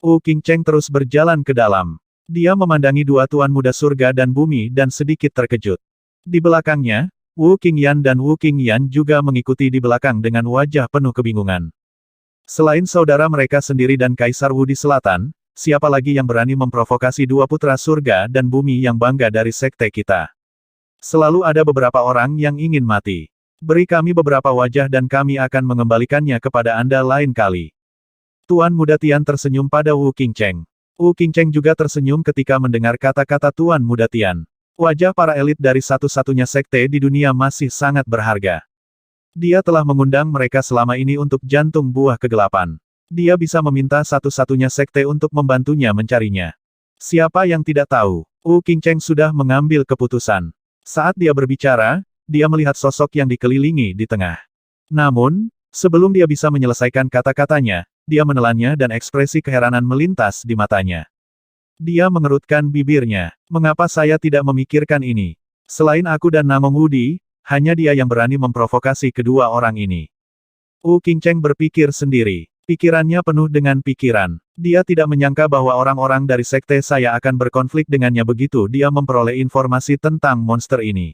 Wu Qingcheng terus berjalan ke dalam. Dia memandangi dua tuan muda surga dan bumi dan sedikit terkejut. Di belakangnya, Wu Qingyan dan Wu Qingyan juga mengikuti di belakang dengan wajah penuh kebingungan. Selain saudara mereka sendiri dan Kaisar Wudi Selatan, siapa lagi yang berani memprovokasi dua putra surga dan bumi yang bangga dari sekte kita? Selalu ada beberapa orang yang ingin mati. Beri kami beberapa wajah dan kami akan mengembalikannya kepada Anda lain kali. Tuan Muda Tian tersenyum pada Wu Qingcheng. Wu Qingcheng juga tersenyum ketika mendengar kata-kata Tuan Muda Tian. Wajah para elit dari satu-satunya sekte di dunia masih sangat berharga. Dia telah mengundang mereka selama ini untuk jantung buah kegelapan. Dia bisa meminta satu-satunya sekte untuk membantunya mencarinya. Siapa yang tidak tahu, Wu Qingcheng sudah mengambil keputusan. Saat dia berbicara, dia melihat sosok yang dikelilingi di tengah. Namun, sebelum dia bisa menyelesaikan kata-katanya, dia menelannya dan ekspresi keheranan melintas di matanya. Dia mengerutkan bibirnya. Mengapa saya tidak memikirkan ini? Selain aku dan Namong Wudi, hanya dia yang berani memprovokasi kedua orang ini. Wu Qingcheng berpikir sendiri. Pikirannya penuh dengan pikiran. Dia tidak menyangka bahwa orang-orang dari sekte saya akan berkonflik dengannya begitu dia memperoleh informasi tentang monster ini.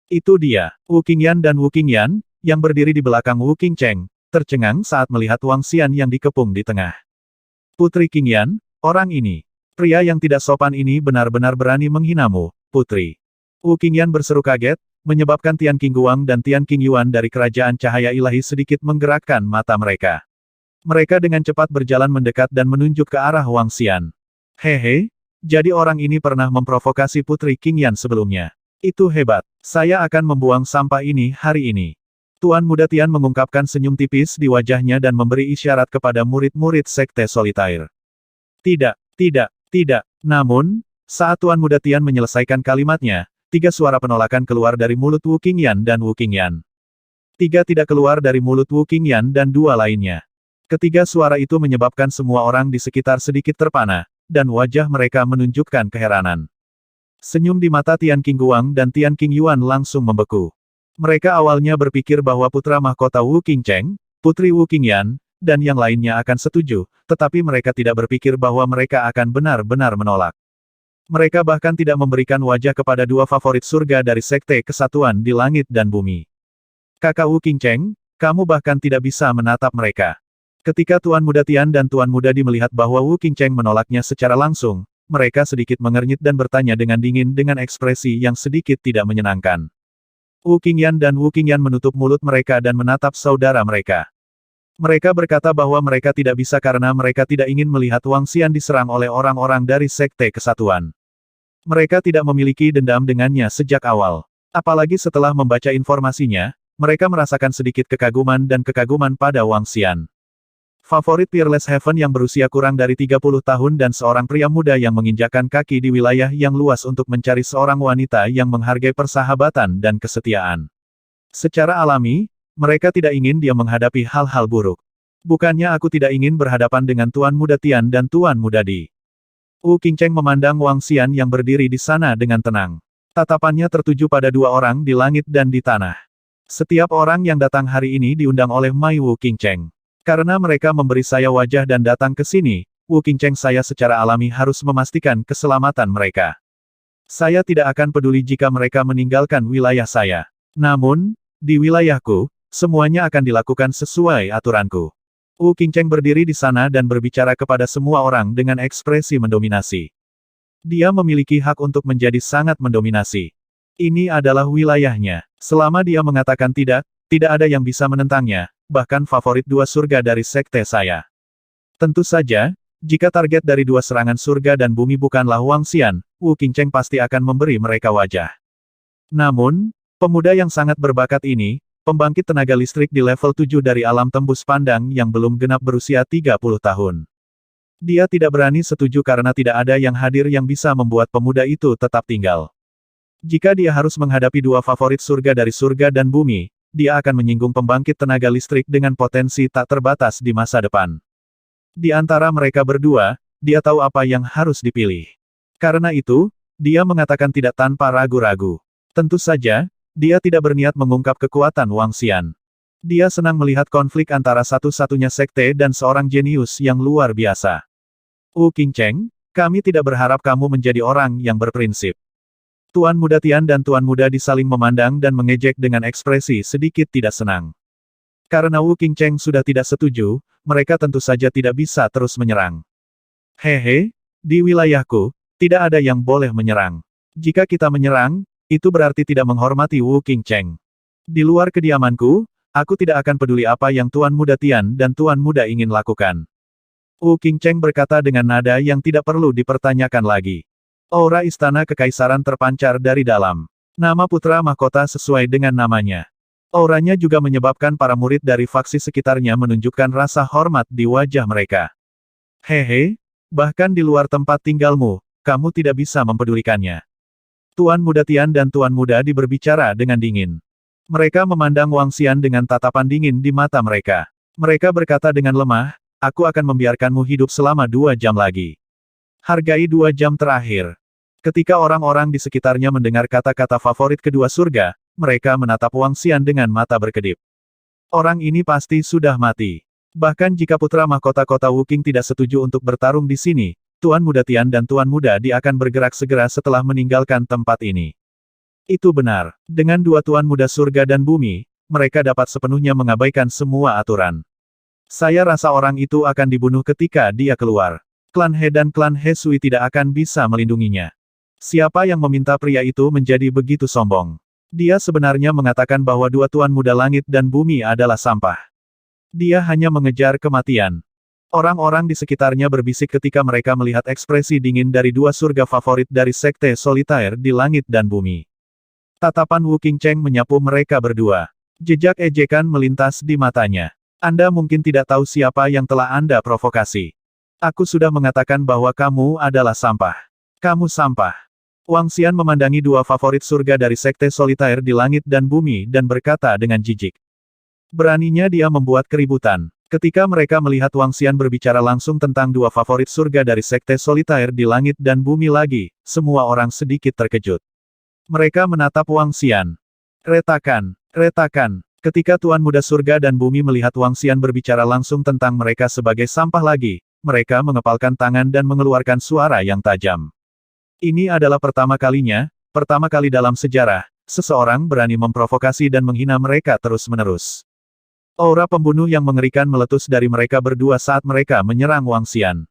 Itu dia, Wu Qingyan dan Wu Qingyan, yang berdiri di belakang Wu Qingcheng, tercengang saat melihat Wang Xian yang dikepung di tengah. Putri Qingyan, orang ini. Pria yang tidak sopan ini benar-benar berani menghinamu, putri. Wu Qingyan berseru kaget, menyebabkan Tian Qingguang dan Tian Qingyuan dari Kerajaan Cahaya Ilahi sedikit menggerakkan mata mereka. Mereka dengan cepat berjalan mendekat dan menunjuk ke arah Wang Xian. Hehe, jadi orang ini pernah memprovokasi Putri Qingyan sebelumnya. Itu hebat. Saya akan membuang sampah ini hari ini. Tuan Muda Tian mengungkapkan senyum tipis di wajahnya dan memberi isyarat kepada murid-murid Sekte Solitaire. Tidak, tidak. Tidak. Namun, saat Tuan Muda Tian menyelesaikan kalimatnya, 3 suara penolakan keluar dari mulut Wu Qingyan dan Wu Qingyan. 3 tidak keluar dari mulut Wu Qingyan dan 2 lainnya. Ketiga suara itu menyebabkan semua orang di sekitar sedikit terpana, dan wajah mereka menunjukkan keheranan. Senyum di mata Tian Qingguang dan Tian Qingyuan langsung membeku. Mereka awalnya berpikir bahwa putra mahkota Wu Qingcheng, Putri Wu Qingyan, dan yang lainnya akan setuju, tetapi mereka tidak berpikir bahwa mereka akan benar-benar menolak. Mereka bahkan tidak memberikan wajah kepada 2 favorit surga dari Sekte Kesatuan di langit dan bumi. Kakak Wu Qingcheng, kamu bahkan tidak bisa menatap mereka. Ketika Tuan Muda Tian dan Tuan Muda Di melihat bahwa Wu Qingcheng menolaknya secara langsung, mereka sedikit mengernyit dan bertanya dengan dingin dengan ekspresi yang sedikit tidak menyenangkan. Wu Qingyan dan Wu Qingyan menutup mulut mereka dan menatap saudara mereka. Mereka berkata bahwa mereka tidak bisa karena mereka tidak ingin melihat Wang Xian diserang oleh orang-orang dari Sekte Kesatuan. Mereka tidak memiliki dendam dengannya sejak awal. Apalagi setelah membaca informasinya, mereka merasakan sedikit kekaguman dan kekaguman pada Wang Xian. Favorit Peerless Heaven yang berusia kurang dari 30 tahun dan seorang pria muda yang menginjakkan kaki di wilayah yang luas untuk mencari seorang wanita yang menghargai persahabatan dan kesetiaan. Secara alami, mereka tidak ingin dia menghadapi hal-hal buruk. Bukannya aku tidak ingin berhadapan dengan Tuan Muda Tian dan Tuan Muda Di. Wu Qingcheng memandang Wang Xian yang berdiri di sana dengan tenang. Tatapannya tertuju pada 2 orang di langit dan di tanah. Setiap orang yang datang hari ini diundang oleh Mai Wu Qingcheng. Karena mereka memberi saya wajah dan datang ke sini, Wu Qingcheng saya secara alami harus memastikan keselamatan mereka. Saya tidak akan peduli jika mereka meninggalkan wilayah saya. Namun, di wilayahku, semuanya akan dilakukan sesuai aturanku. Wu Qingcheng berdiri di sana dan berbicara kepada semua orang dengan ekspresi mendominasi. Dia memiliki hak untuk menjadi sangat mendominasi. Ini adalah wilayahnya. Selama dia mengatakan tidak, tidak ada yang bisa menentangnya, bahkan favorit dua surga dari sekte saya. Tentu saja, jika target dari dua serangan surga dan bumi bukanlah Wang Xian, Wu Qingcheng pasti akan memberi mereka wajah. Namun, pemuda yang sangat berbakat ini, pembangkit tenaga listrik di level 7 dari alam tembus pandang yang belum genap berusia 30 tahun. Dia tidak berani setuju karena tidak ada yang hadir yang bisa membuat pemuda itu tetap tinggal. Jika dia harus menghadapi dua favorit surga dari surga dan bumi, dia akan menyinggung pembangkit tenaga listrik dengan potensi tak terbatas di masa depan. Di antara mereka berdua, dia tahu apa yang harus dipilih. Karena itu, dia mengatakan tidak tanpa ragu-ragu. Tentu saja, dia tidak berniat mengungkap kekuatan Wang Xian. Dia senang melihat konflik antara satu-satunya sekte dan seorang jenius yang luar biasa. Wu Qingcheng, kami tidak berharap kamu menjadi orang yang berprinsip. Tuan Muda Tian dan Tuan Muda disaling memandang dan mengejek dengan ekspresi sedikit tidak senang. Karena Wu Qingcheng sudah tidak setuju, mereka tentu saja tidak bisa terus menyerang. Hehe, di wilayahku, tidak ada yang boleh menyerang. Jika kita menyerang, itu berarti tidak menghormati Wu Qingcheng. Di luar kediamanku, aku tidak akan peduli apa yang Tuan Muda Tian dan Tuan Muda ingin lakukan. Wu Qingcheng berkata dengan nada yang tidak perlu dipertanyakan lagi. Aura istana kekaisaran terpancar dari dalam. Nama putra mahkota sesuai dengan namanya. Auranya juga menyebabkan para murid dari faksi sekitarnya menunjukkan rasa hormat di wajah mereka. Hehe, bahkan di luar tempat tinggalmu, kamu tidak bisa mempedulikannya. Tuan Muda Tian dan Tuan Muda Di berbicara dengan dingin. Mereka memandang Wang Xian dengan tatapan dingin di mata mereka. Mereka berkata dengan lemah, aku akan membiarkanmu hidup selama 2 jam lagi. Hargai 2 jam terakhir. Ketika orang-orang di sekitarnya mendengar kata-kata favorit kedua surga, mereka menatap Wang Xian dengan mata berkedip. Orang ini pasti sudah mati. Bahkan jika putra mahkota kota Wuking tidak setuju untuk bertarung di sini, Tuan Muda Tian dan Tuan Muda Di akan bergerak segera setelah meninggalkan tempat ini. Itu benar. Dengan dua Tuan Muda surga dan bumi, mereka dapat sepenuhnya mengabaikan semua aturan. Saya rasa orang itu akan dibunuh ketika dia keluar. Klan He dan klan He Sui tidak akan bisa melindunginya. Siapa yang meminta pria itu menjadi begitu sombong? Dia sebenarnya mengatakan bahwa dua Tuan Muda Langit dan Bumi adalah sampah. Dia hanya mengejar kematian. Orang-orang di sekitarnya berbisik ketika mereka melihat ekspresi dingin dari dua surga favorit dari sekte solitaire di langit dan bumi. Tatapan Wu Qingcheng menyapu mereka berdua. Jejak ejekan melintas di matanya. Anda mungkin tidak tahu siapa yang telah Anda provokasi. Aku sudah mengatakan bahwa kamu adalah sampah. Kamu sampah. Wang Xian memandangi dua favorit surga dari sekte solitaire di langit dan bumi dan berkata dengan jijik. Beraninya dia membuat keributan. Ketika mereka melihat Wang Xian berbicara langsung tentang dua favorit surga dari sekte solitaire di langit dan bumi lagi, semua orang sedikit terkejut. Mereka menatap Wang Xian. Retakan, retakan. Ketika Tuan Muda Surga dan Bumi melihat Wang Xian berbicara langsung tentang mereka sebagai sampah lagi, mereka mengepalkan tangan dan mengeluarkan suara yang tajam. Ini adalah pertama kali dalam sejarah, seseorang berani memprovokasi dan menghina mereka terus-menerus. Aura pembunuh yang mengerikan meletus dari mereka berdua saat mereka menyerang Wang Xian.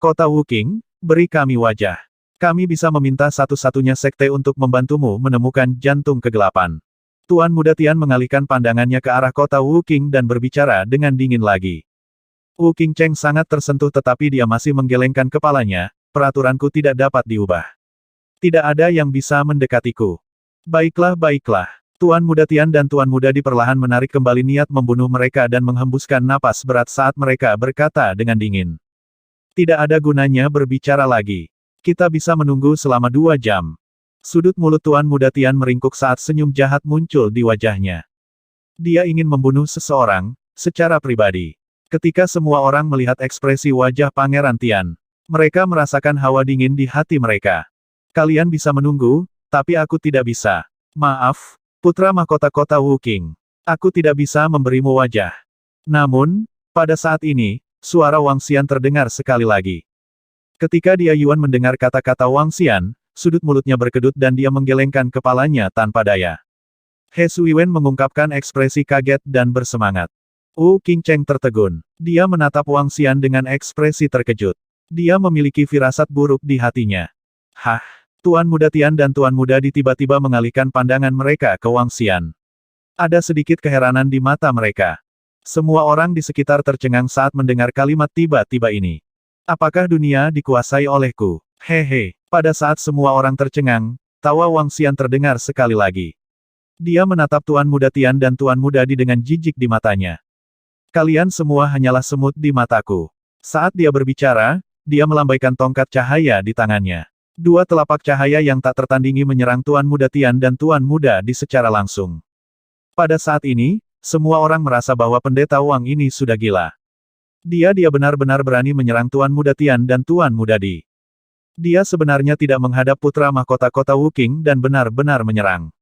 Kota Wuking, beri kami wajah. Kami bisa meminta satu-satunya sekte untuk membantumu menemukan jantung kegelapan. Tuan Muda Tian mengalihkan pandangannya ke arah kota Wuking dan berbicara dengan dingin lagi. Wu Qingcheng sangat tersentuh tetapi dia masih menggelengkan kepalanya. Peraturanku tidak dapat diubah. Tidak ada yang bisa mendekatiku. Baiklah, baiklah. Tuan Muda Tian dan Tuan Muda Di perlahan menarik kembali niat membunuh mereka dan menghembuskan napas berat saat mereka berkata dengan dingin. Tidak ada gunanya berbicara lagi. Kita bisa menunggu selama 2 jam. Sudut mulut Tuan Muda Tian meringkuk saat senyum jahat muncul di wajahnya. Dia ingin membunuh seseorang, secara pribadi. Ketika semua orang melihat ekspresi wajah Pangeran Tian, mereka merasakan hawa dingin di hati mereka. Kalian bisa menunggu, tapi aku tidak bisa. Maaf, putra mahkota kota Wuking. Aku tidak bisa memberimu wajah. Namun, pada saat ini, suara Wang Xian terdengar sekali lagi. Ketika Dia Yuan mendengar kata-kata Wang Xian, sudut mulutnya berkedut dan dia menggelengkan kepalanya tanpa daya. He Suiwen mengungkapkan ekspresi kaget dan bersemangat. Wu Qingcheng tertegun. Dia menatap Wang Xian dengan ekspresi terkejut. Dia memiliki firasat buruk di hatinya. Hah? Tuan Muda Tian dan Tuan Muda Di tiba-tiba mengalihkan pandangan mereka ke Wang Xian. Ada sedikit keheranan di mata mereka. Semua orang di sekitar tercengang saat mendengar kalimat tiba-tiba ini. Apakah dunia dikuasai olehku? Hehe. Pada saat semua orang tercengang, tawa Wang Xian terdengar sekali lagi. Dia menatap Tuan Muda Tian dan Tuan Muda Di dengan jijik di matanya. Kalian semua hanyalah semut di mataku. Saat dia berbicara, dia melambaikan tongkat cahaya di tangannya. Dua telapak cahaya yang tak tertandingi menyerang Tuan Muda Tian dan Tuan Muda Di secara langsung. Pada saat ini, semua orang merasa bahwa pendeta Wang ini sudah gila. Dia benar-benar berani menyerang Tuan Muda Tian dan Tuan Muda Di. Dia sebenarnya tidak menghadap putra mahkota kota Wuking dan benar-benar menyerang.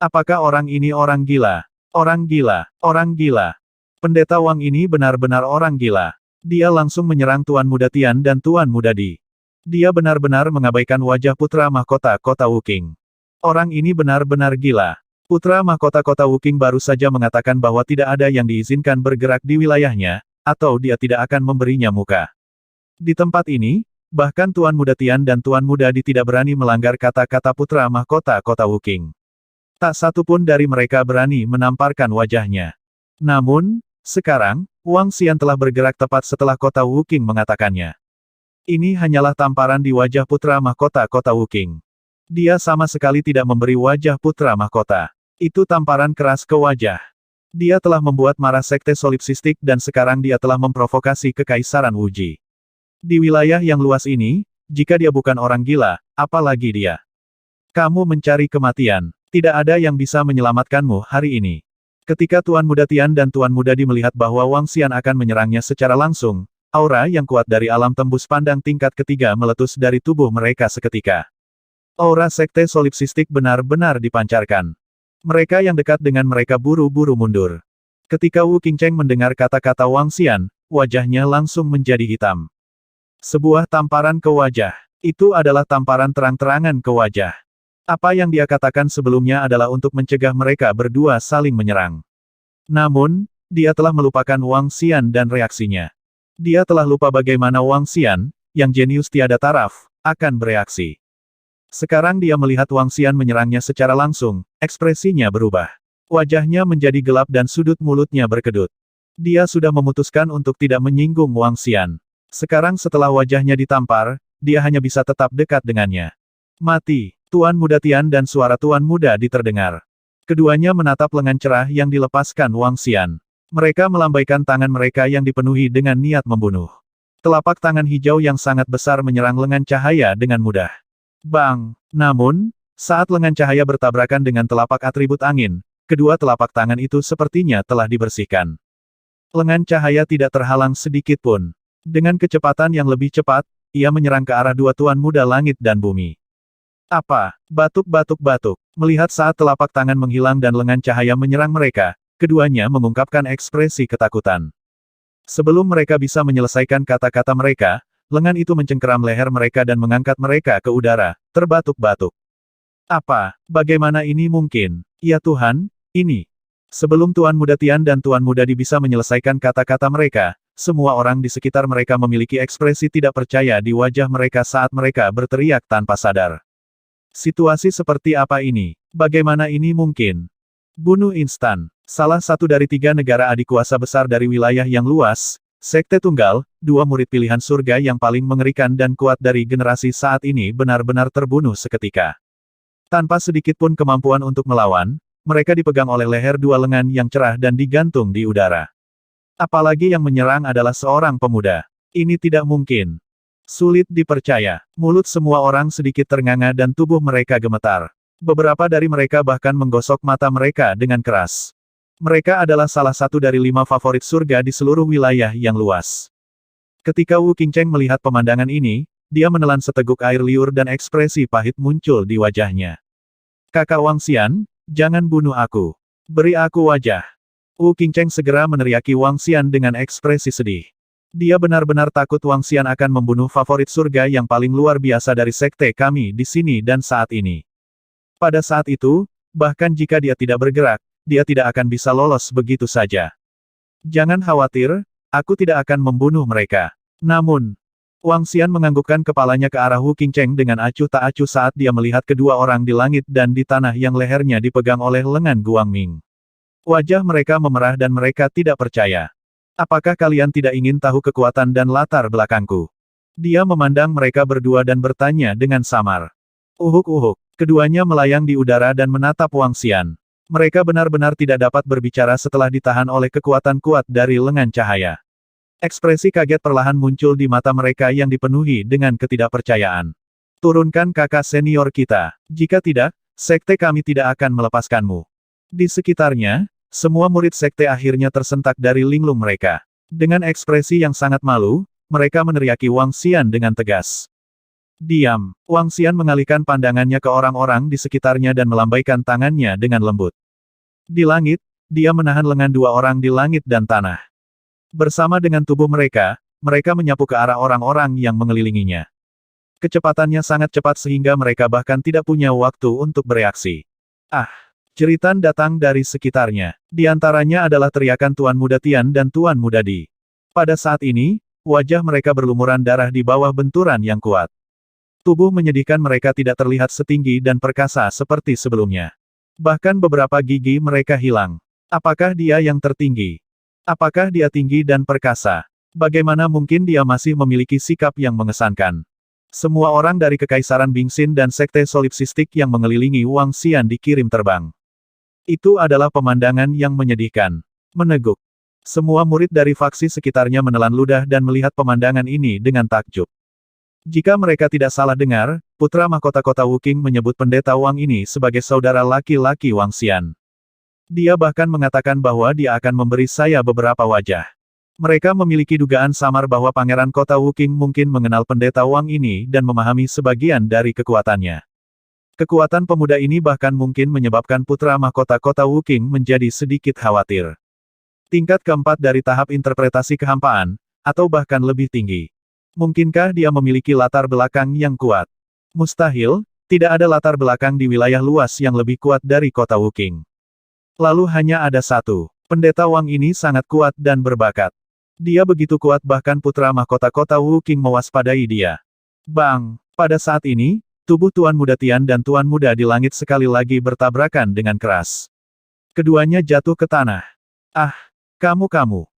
Apakah orang ini orang gila? Orang gila, orang gila. Pendeta Wang ini benar-benar orang gila. Dia langsung menyerang Tuan Muda Tian dan Tuan Muda Di. Dia benar-benar mengabaikan wajah putra mahkota kota Wuking. Orang ini benar-benar gila. Putra mahkota kota Wuking baru saja mengatakan bahwa tidak ada yang diizinkan bergerak di wilayahnya, atau dia tidak akan memberinya muka. Di tempat ini, bahkan Tuan Muda Tian dan Tuan Muda Di tidak berani melanggar kata-kata putra mahkota kota Wuking. Tak satu pun dari mereka berani menamparkan wajahnya. Namun, sekarang, Wang Xian telah bergerak tepat setelah kota Wuking mengatakannya. Ini hanyalah tamparan di wajah putra mahkota kota Wuking. Dia sama sekali tidak memberi wajah putra mahkota. Itu tamparan keras ke wajah. Dia telah membuat marah sekte solipsistik dan sekarang dia telah memprovokasi kekaisaran Wuji. Di wilayah yang luas ini, jika dia bukan orang gila, apalagi dia. Kamu mencari kematian. Tidak ada yang bisa menyelamatkanmu hari ini. Ketika Tuan Muda Tian dan Tuan Muda Di melihat bahwa Wang Xian akan menyerangnya secara langsung, aura yang kuat dari alam tembus pandang tingkat ketiga meletus dari tubuh mereka seketika. Aura sekte solipsistik benar-benar dipancarkan. Mereka yang dekat dengan mereka buru-buru mundur. Ketika Wu Qingcheng mendengar kata-kata Wang Xian, wajahnya langsung menjadi hitam. Sebuah tamparan ke wajah. Itu adalah tamparan terang-terangan ke wajah. Apa yang dia katakan sebelumnya adalah untuk mencegah mereka berdua saling menyerang. Namun, dia telah melupakan Wang Xian dan reaksinya. Dia telah lupa bagaimana Wang Xian, yang jenius tiada taraf, akan bereaksi. Sekarang dia melihat Wang Xian menyerangnya secara langsung, ekspresinya berubah. Wajahnya menjadi gelap dan sudut mulutnya berkedut. Dia sudah memutuskan untuk tidak menyinggung Wang Xian. Sekarang setelah wajahnya ditampar, dia hanya bisa tetap dekat dengannya. Mati, Tuan Muda Tian dan suara Tuan Muda Di terdengar. Keduanya menatap lengan cerah yang dilepaskan Wang Xian. Mereka melambaikan tangan mereka yang dipenuhi dengan niat membunuh. Telapak tangan hijau yang sangat besar menyerang lengan cahaya dengan mudah. Bang! Namun, saat lengan cahaya bertabrakan dengan telapak atribut angin, kedua telapak tangan itu sepertinya telah dibersihkan. Lengan cahaya tidak terhalang sedikit pun. Dengan kecepatan yang lebih cepat, ia menyerang ke arah dua Tuan Muda Langit dan Bumi. Apa? Batuk-batuk-batuk. Melihat saat telapak tangan menghilang dan lengan cahaya menyerang mereka, keduanya mengungkapkan ekspresi ketakutan. Sebelum mereka bisa menyelesaikan kata-kata mereka, lengan itu mencengkeram leher mereka dan mengangkat mereka ke udara, terbatuk-batuk. Apa? Bagaimana ini mungkin? Ya Tuhan, ini. Sebelum Tuan Muda Tian dan Tuan Muda Di bisa menyelesaikan kata-kata mereka, semua orang di sekitar mereka memiliki ekspresi tidak percaya di wajah mereka saat mereka berteriak tanpa sadar. Situasi seperti apa ini? Bagaimana ini mungkin? Bunuh instan. Salah satu dari 3 negara adik kuasa besar dari wilayah yang luas, Sekte Tunggal, 2 murid pilihan surga yang paling mengerikan dan kuat dari generasi saat ini benar-benar terbunuh seketika. Tanpa sedikit pun kemampuan untuk melawan, mereka dipegang oleh leher 2 lengan yang cerah dan digantung di udara. Apalagi yang menyerang adalah seorang pemuda. Ini tidak mungkin. Sulit dipercaya. Mulut semua orang sedikit ternganga dan tubuh mereka gemetar. Beberapa dari mereka bahkan menggosok mata mereka dengan keras. Mereka adalah salah satu dari 5 favorit surga di seluruh wilayah yang luas. Ketika Wu Qingcheng melihat pemandangan ini, dia menelan seteguk air liur dan ekspresi pahit muncul di wajahnya. Kakak Wang Xian, jangan bunuh aku. Beri aku wajah. Wu Qingcheng segera meneriaki Wang Xian dengan ekspresi sedih. Dia benar-benar takut Wang Xian akan membunuh favorit surga yang paling luar biasa dari sekte kami di sini dan saat ini. Pada saat itu, bahkan jika dia tidak bergerak, dia tidak akan bisa lolos begitu saja. Jangan khawatir, aku tidak akan membunuh mereka. Namun, Wang Xian menganggukkan kepalanya ke arah Wu Qingcheng dengan acuh tak acuh saat dia melihat kedua orang di langit dan di tanah yang lehernya dipegang oleh lengan Guangming. Wajah mereka memerah dan mereka tidak percaya. Apakah kalian tidak ingin tahu kekuatan dan latar belakangku? Dia memandang mereka berdua dan bertanya dengan samar. Uhuk-uhuk. Keduanya melayang di udara dan menatap Wang Xian. Mereka benar-benar tidak dapat berbicara setelah ditahan oleh kekuatan kuat dari lengan cahaya. Ekspresi kaget perlahan muncul di mata mereka yang dipenuhi dengan ketidakpercayaan. Turunkan kakak senior kita. Jika tidak, sekte kami tidak akan melepaskanmu. Di sekitarnya, semua murid sekte akhirnya tersentak dari linglung mereka. Dengan ekspresi yang sangat malu, mereka meneriaki Wang Xian dengan tegas. Diam. Wang Xian mengalihkan pandangannya ke orang-orang di sekitarnya dan melambaikan tangannya dengan lembut. Di langit, dia menahan lengan dua orang di langit dan tanah. Bersama dengan tubuh mereka, mereka menyapu ke arah orang-orang yang mengelilinginya. Kecepatannya sangat cepat sehingga mereka bahkan tidak punya waktu untuk bereaksi. Ah! Jeritan datang dari sekitarnya. Di antaranya adalah teriakan Tuan Muda Tian dan Tuan Muda Di. Pada saat ini, wajah mereka berlumuran darah di bawah benturan yang kuat. Tubuh menyedihkan mereka tidak terlihat setinggi dan perkasa seperti sebelumnya. Bahkan beberapa gigi mereka hilang. Apakah dia yang tertinggi? Apakah dia tinggi dan perkasa? Bagaimana mungkin dia masih memiliki sikap yang mengesankan? Semua orang dari Kekaisaran Bingxin dan Sekte Solipsistik yang mengelilingi Wang Xian dikirim terbang. Itu adalah pemandangan yang menyedihkan. Meneguk. Semua murid dari faksi sekitarnya menelan ludah dan melihat pemandangan ini dengan takjub. Jika mereka tidak salah dengar, putra mahkota kota Wuking menyebut pendeta Wang ini sebagai saudara laki-laki Wang Xian. Dia bahkan mengatakan bahwa dia akan memberi saya beberapa wajah. Mereka memiliki dugaan samar bahwa pangeran kota Wuking mungkin mengenal pendeta Wang ini dan memahami sebagian dari kekuatannya. Kekuatan pemuda ini bahkan mungkin menyebabkan putra mahkota kota Wuking menjadi sedikit khawatir. Tingkat keempat dari tahap interpretasi kehampaan, atau bahkan lebih tinggi. Mungkinkah dia memiliki latar belakang yang kuat? Mustahil, tidak ada latar belakang di wilayah luas yang lebih kuat dari kota Wuking. Lalu hanya ada satu. Pendeta Wang ini sangat kuat dan berbakat. Dia begitu kuat bahkan putra mahkota kota Wuking mewaspadai dia. Bang! Pada saat ini, tubuh Tuan Muda Tian dan Tuan Muda di langit sekali lagi bertabrakan dengan keras. Keduanya jatuh ke tanah. Ah! Kamu!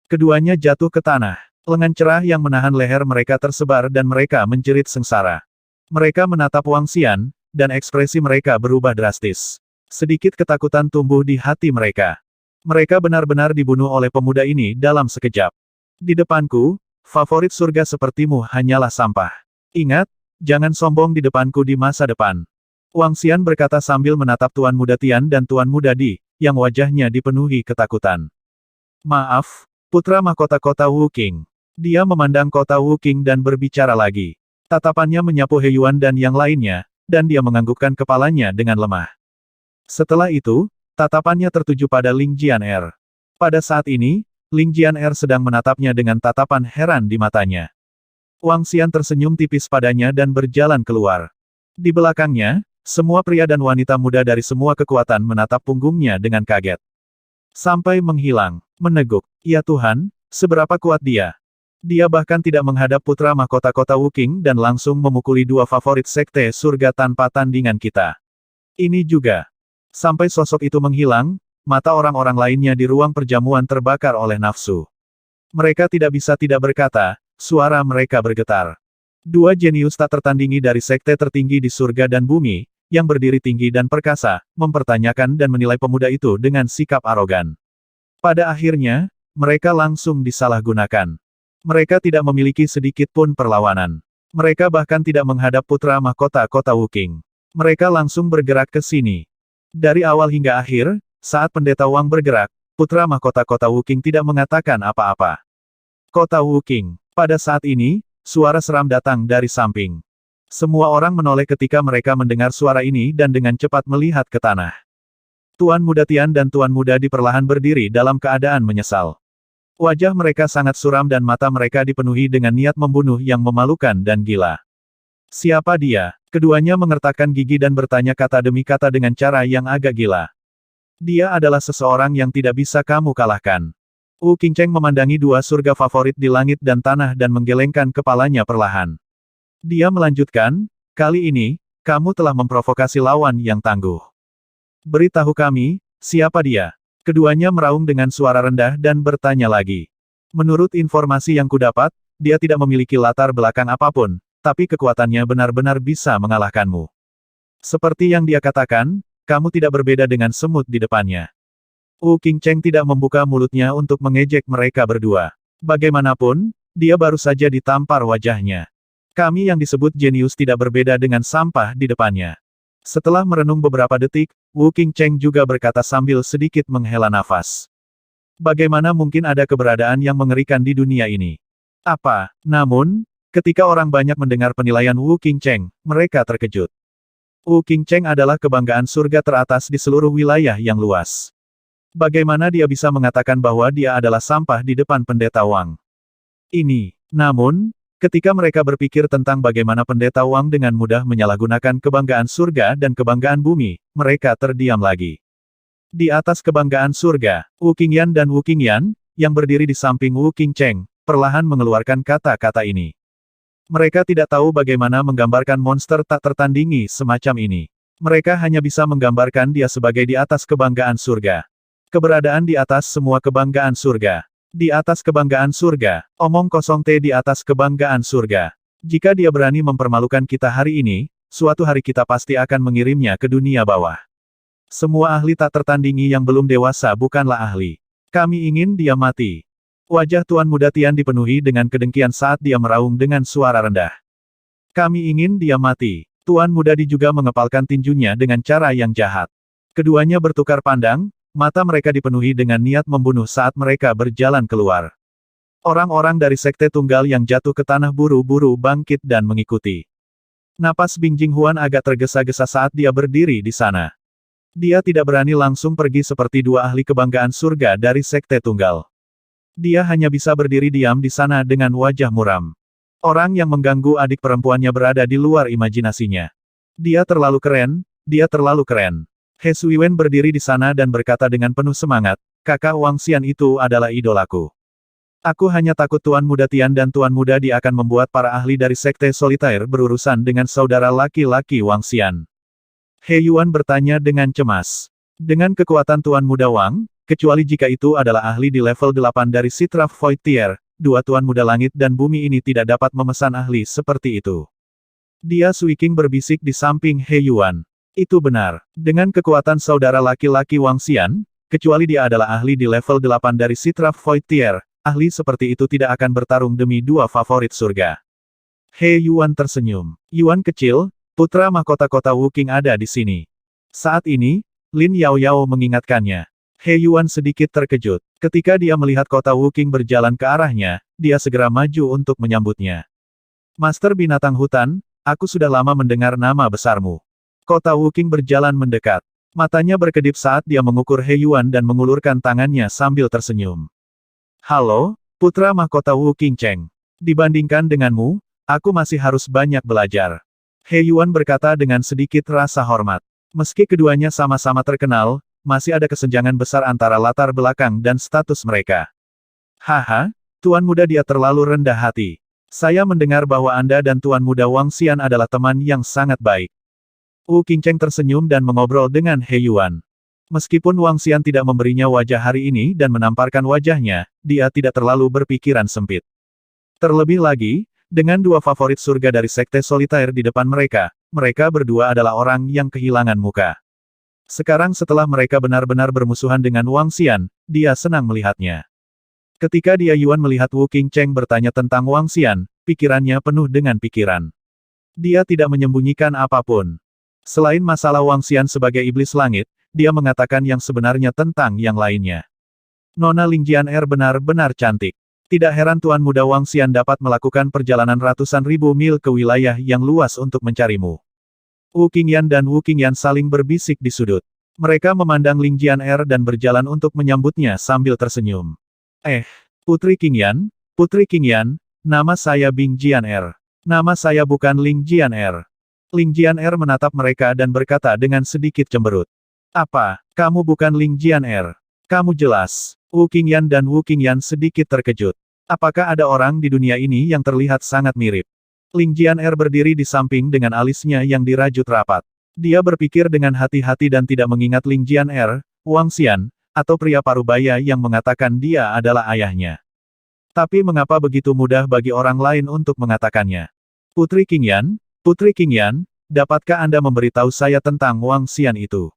Keduanya jatuh ke tanah. Lengan cerah yang menahan leher mereka tersebar dan mereka menjerit sengsara. Mereka menatap Wang Xian, dan ekspresi mereka berubah drastis. Sedikit ketakutan tumbuh di hati mereka. Mereka benar-benar dibunuh oleh pemuda ini dalam sekejap. Di depanku, favorit surga sepertimu hanyalah sampah. Ingat, jangan sombong di depanku di masa depan. Wang Xian berkata sambil menatap Tuan Muda Tian dan Tuan Muda Di, yang wajahnya dipenuhi ketakutan. Maaf, putra mahkota kota Wuking. Dia memandang kota Wuking dan berbicara lagi. Tatapannya menyapu He Yuan dan yang lainnya, dan dia menganggukkan kepalanya dengan lemah. Setelah itu, tatapannya tertuju pada Ling Jianer. Pada saat ini, Ling Jianer sedang menatapnya dengan tatapan heran di matanya. Wang Xian tersenyum tipis padanya dan berjalan keluar. Di belakangnya, semua pria dan wanita muda dari semua kekuatan menatap punggungnya dengan kaget. Sampai menghilang, meneguk. Ya Tuhan, seberapa kuat dia? Dia bahkan tidak menghadap putra mahkota kota Wuking dan langsung memukuli dua favorit sekte surga tanpa tandingan kita. Ini juga. Sampai sosok itu menghilang, mata orang-orang lainnya di ruang perjamuan terbakar oleh nafsu. Mereka tidak bisa tidak berkata, suara mereka bergetar. Dua jenius tak tertandingi dari sekte tertinggi di surga dan bumi, yang berdiri tinggi dan perkasa, mempertanyakan dan menilai pemuda itu dengan sikap arogan. Pada akhirnya, mereka langsung disalahgunakan. Mereka tidak memiliki sedikit pun perlawanan. Mereka bahkan tidak menghadap putra mahkota kota Wuking. Mereka langsung bergerak ke sini. Dari awal hingga akhir, saat pendeta Wang bergerak, putra mahkota kota Wuking tidak mengatakan apa-apa. Kota Wuking. Pada saat ini, suara seram datang dari samping. Semua orang menoleh ketika mereka mendengar suara ini dan dengan cepat melihat ke tanah. Tuan Muda Tian dan Tuan Muda Di perlahan berdiri dalam keadaan menyesal. Wajah mereka sangat suram dan mata mereka dipenuhi dengan niat membunuh yang memalukan dan gila. Siapa dia? Keduanya mengertakkan gigi dan bertanya kata demi kata dengan cara yang agak gila. Dia adalah seseorang yang tidak bisa kamu kalahkan. Wu Qingcheng memandangi dua surga favorit di langit dan tanah dan menggelengkan kepalanya perlahan. Dia melanjutkan, kali ini, kamu telah memprovokasi lawan yang tangguh. Beritahu kami, siapa dia? Keduanya meraung dengan suara rendah dan bertanya lagi. Menurut informasi yang kudapat, dia tidak memiliki latar belakang apapun, tapi kekuatannya benar-benar bisa mengalahkanmu. Seperti yang dia katakan, kamu tidak berbeda dengan semut di depannya. Wu Qingcheng tidak membuka mulutnya untuk mengejek mereka berdua. Bagaimanapun, dia baru saja ditampar wajahnya. Kami yang disebut jenius tidak berbeda dengan sampah di depannya. Setelah merenung beberapa detik, Wu Qingcheng juga berkata sambil sedikit menghela nafas. Bagaimana mungkin ada keberadaan yang mengerikan di dunia ini? Apa? Namun, ketika orang banyak mendengar penilaian Wu Qingcheng, mereka terkejut. Wu Qingcheng adalah kebanggaan surga teratas di seluruh wilayah yang luas. Bagaimana dia bisa mengatakan bahwa dia adalah sampah di depan Pendeta Wang? Namun, ketika mereka berpikir tentang bagaimana Pendeta Wang dengan mudah menyalahgunakan kebanggaan surga dan kebanggaan bumi, mereka terdiam lagi. Di atas kebanggaan surga, Wu Qingyan dan Wu Qingyan, yang berdiri di samping Wu Qingcheng, perlahan mengeluarkan kata-kata ini. Mereka tidak tahu bagaimana menggambarkan monster tak tertandingi semacam ini. Mereka hanya bisa menggambarkan dia sebagai di atas kebanggaan surga. Keberadaan di atas semua kebanggaan surga. Di atas kebanggaan surga, omong kosong di atas kebanggaan surga. Jika dia berani mempermalukan kita hari ini, suatu hari kita pasti akan mengirimnya ke dunia bawah. Semua ahli tak tertandingi yang belum dewasa bukanlah ahli. Kami ingin dia mati. Wajah Tuan Muda Tian dipenuhi dengan kedengkian saat dia meraung dengan suara rendah. Kami ingin dia mati. Tuan Muda Di juga mengepalkan tinjunya dengan cara yang jahat. Keduanya bertukar pandang. Mata mereka dipenuhi dengan niat membunuh saat mereka berjalan keluar. Orang-orang dari Sekte Tunggal yang jatuh ke tanah buru-buru bangkit dan mengikuti. Napas Bing Jinghuan agak tergesa-gesa saat dia berdiri di sana. Dia tidak berani langsung pergi seperti dua ahli kebanggaan surga dari Sekte Tunggal. Dia hanya bisa berdiri diam di sana dengan wajah muram. Orang yang mengganggu adik perempuannya berada di luar imajinasinya. Dia terlalu keren, dia terlalu keren. He Suiwen berdiri di sana dan berkata dengan penuh semangat, kakak Wang Xian itu adalah idolaku. Aku hanya takut Tuan Muda Tian dan Tuan Muda Di akan membuat para ahli dari Sekte Solitaire berurusan dengan saudara laki-laki Wang Xian. He Yuan bertanya dengan cemas. Dengan kekuatan Tuan Muda Wang, kecuali jika itu adalah ahli di level 8 dari Citra Void Tier, dua Tuan Muda Langit dan Bumi ini tidak dapat memesan ahli seperti itu. Dia Suiking berbisik di samping He Yuan. Itu benar. Dengan kekuatan saudara laki-laki Wang Xian, kecuali dia adalah ahli di level 8 dari Citra Void Tier, ahli seperti itu tidak akan bertarung demi dua favorit surga. He Yuan tersenyum. Yuan kecil, putra mahkota kota Wuking ada di sini. Saat ini, Lin Yaoyao mengingatkannya. He Yuan sedikit terkejut. Ketika dia melihat kota Wuking berjalan ke arahnya, dia segera maju untuk menyambutnya. Master binatang hutan, aku sudah lama mendengar nama besarmu. Kota Wuking berjalan mendekat. Matanya berkedip saat dia mengukur He Yuan dan mengulurkan tangannya sambil tersenyum. Halo, putra mahkota Wu Qingcheng. Dibandingkan denganmu, aku masih harus banyak belajar. He Yuan berkata dengan sedikit rasa hormat. Meski keduanya sama-sama terkenal, masih ada kesenjangan besar antara latar belakang dan status mereka. Haha, Tuan Muda Dia terlalu rendah hati. Saya mendengar bahwa Anda dan Tuan Muda Wang Xian adalah teman yang sangat baik. Wu Qingcheng tersenyum dan mengobrol dengan He Yuan. Meskipun Wang Xian tidak memberinya wajah hari ini dan menamparkan wajahnya, dia tidak terlalu berpikiran sempit. Terlebih lagi, dengan dua favorit surga dari Sekte Solitaire di depan mereka, mereka berdua adalah orang yang kehilangan muka. Sekarang setelah mereka benar-benar bermusuhan dengan Wang Xian, dia senang melihatnya. Ketika dia Yuan melihat Wu Qingcheng bertanya tentang Wang Xian, pikirannya penuh dengan pikiran. Dia tidak menyembunyikan apapun. Selain masalah Wang Xian sebagai iblis langit, dia mengatakan yang sebenarnya tentang yang lainnya. Nona Lingjian benar-benar cantik. Tidak heran Tuan Muda Wang Xian dapat melakukan perjalanan ratusan ribu mil ke wilayah yang luas untuk mencarimu. Wu Qingyan dan Wu Qingyan saling berbisik di sudut. Mereka memandang Lingjian dan berjalan untuk menyambutnya sambil tersenyum. Putri Qingyan, nama saya Bing Jian. Nama saya bukan Lingjian. Lingjian menatap mereka dan berkata dengan sedikit cemberut. Apa, kamu bukan Lingjian? Kamu jelas. Wu Qingyan dan Wu Qingyan sedikit terkejut. Apakah ada orang di dunia ini yang terlihat sangat mirip? Lingjian berdiri di samping dengan alisnya yang dirajut rapat. Dia berpikir dengan hati-hati dan tidak mengingat Lingjian, Wang Xian, atau pria parubaya yang mengatakan dia adalah ayahnya. Tapi mengapa begitu mudah bagi orang lain untuk mengatakannya? Putri Qingyan, dapatkah Anda memberitahu saya tentang Wang Xian itu?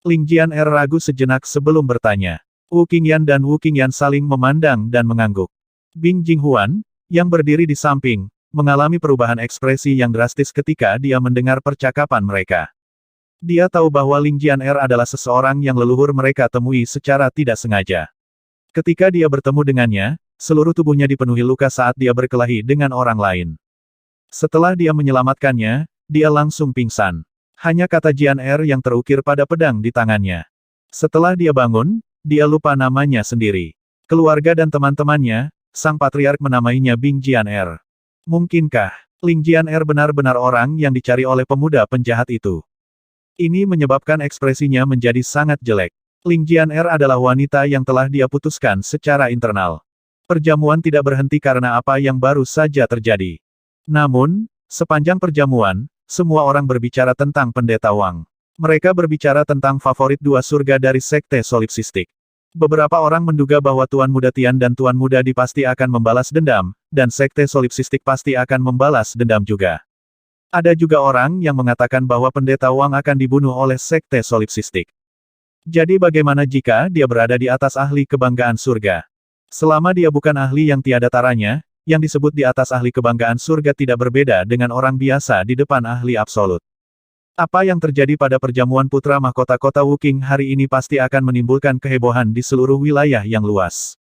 Ling Jian'er ragu sejenak sebelum bertanya. Wu Qingyan dan Wu Qingyan saling memandang dan mengangguk. Bing Jinghuan, yang berdiri di samping, mengalami perubahan ekspresi yang drastis ketika dia mendengar percakapan mereka. Dia tahu bahwa Ling Jian'er adalah seseorang yang leluhur mereka temui secara tidak sengaja. Ketika dia bertemu dengannya, seluruh tubuhnya dipenuhi luka saat dia berkelahi dengan orang lain. Setelah dia menyelamatkannya, dia langsung pingsan. Hanya kata Jian'er yang terukir pada pedang di tangannya. Setelah dia bangun, dia lupa namanya sendiri. Keluarga dan teman-temannya, sang patriark menamainya Bing Jian'er. Mungkinkah Ling Jian'er benar-benar orang yang dicari oleh pemuda penjahat itu? Ini menyebabkan ekspresinya menjadi sangat jelek. Ling Jian'er adalah wanita yang telah dia putuskan secara internal. Perjamuan tidak berhenti karena apa yang baru saja terjadi. Namun, sepanjang perjamuan, semua orang berbicara tentang Pendeta Wang. Mereka berbicara tentang favorit dua surga dari sekte solipsistik. Beberapa orang menduga bahwa Tuan Muda Tian dan Tuan Muda Di pasti akan membalas dendam, dan sekte solipsistik pasti akan membalas dendam juga. Ada juga orang yang mengatakan bahwa Pendeta Wang akan dibunuh oleh sekte solipsistik. Jadi bagaimana jika dia berada di atas ahli kebanggaan surga? Selama dia bukan ahli yang tiada taranya, yang disebut di atas ahli kebanggaan surga tidak berbeda dengan orang biasa di depan ahli absolut. Apa yang terjadi pada perjamuan putra mahkota kota Wuking hari ini pasti akan menimbulkan kehebohan di seluruh wilayah yang luas.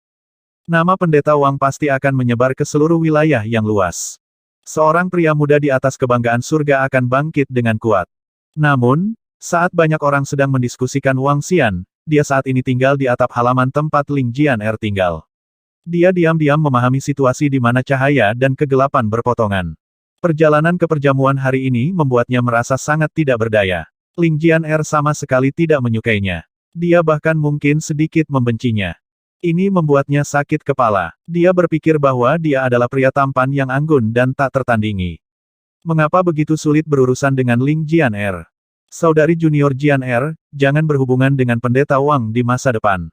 Nama Pendeta Wang pasti akan menyebar ke seluruh wilayah yang luas. Seorang pria muda di atas kebanggaan surga akan bangkit dengan kuat. Namun, saat banyak orang sedang mendiskusikan Wang Xian, dia saat ini tinggal di atap halaman tempat Ling Jian'er tinggal. Dia diam-diam memahami situasi di mana cahaya dan kegelapan berpotongan. Perjalanan ke perjamuan hari ini membuatnya merasa sangat tidak berdaya. Ling Jian'er sama sekali tidak menyukainya. Dia bahkan mungkin sedikit membencinya. Ini membuatnya sakit kepala. Dia berpikir bahwa dia adalah pria tampan yang anggun dan tak tertandingi. Mengapa begitu sulit berurusan dengan Ling Jian'er? Saudari junior Jian'er, jangan berhubungan dengan Pendeta Wang di masa depan.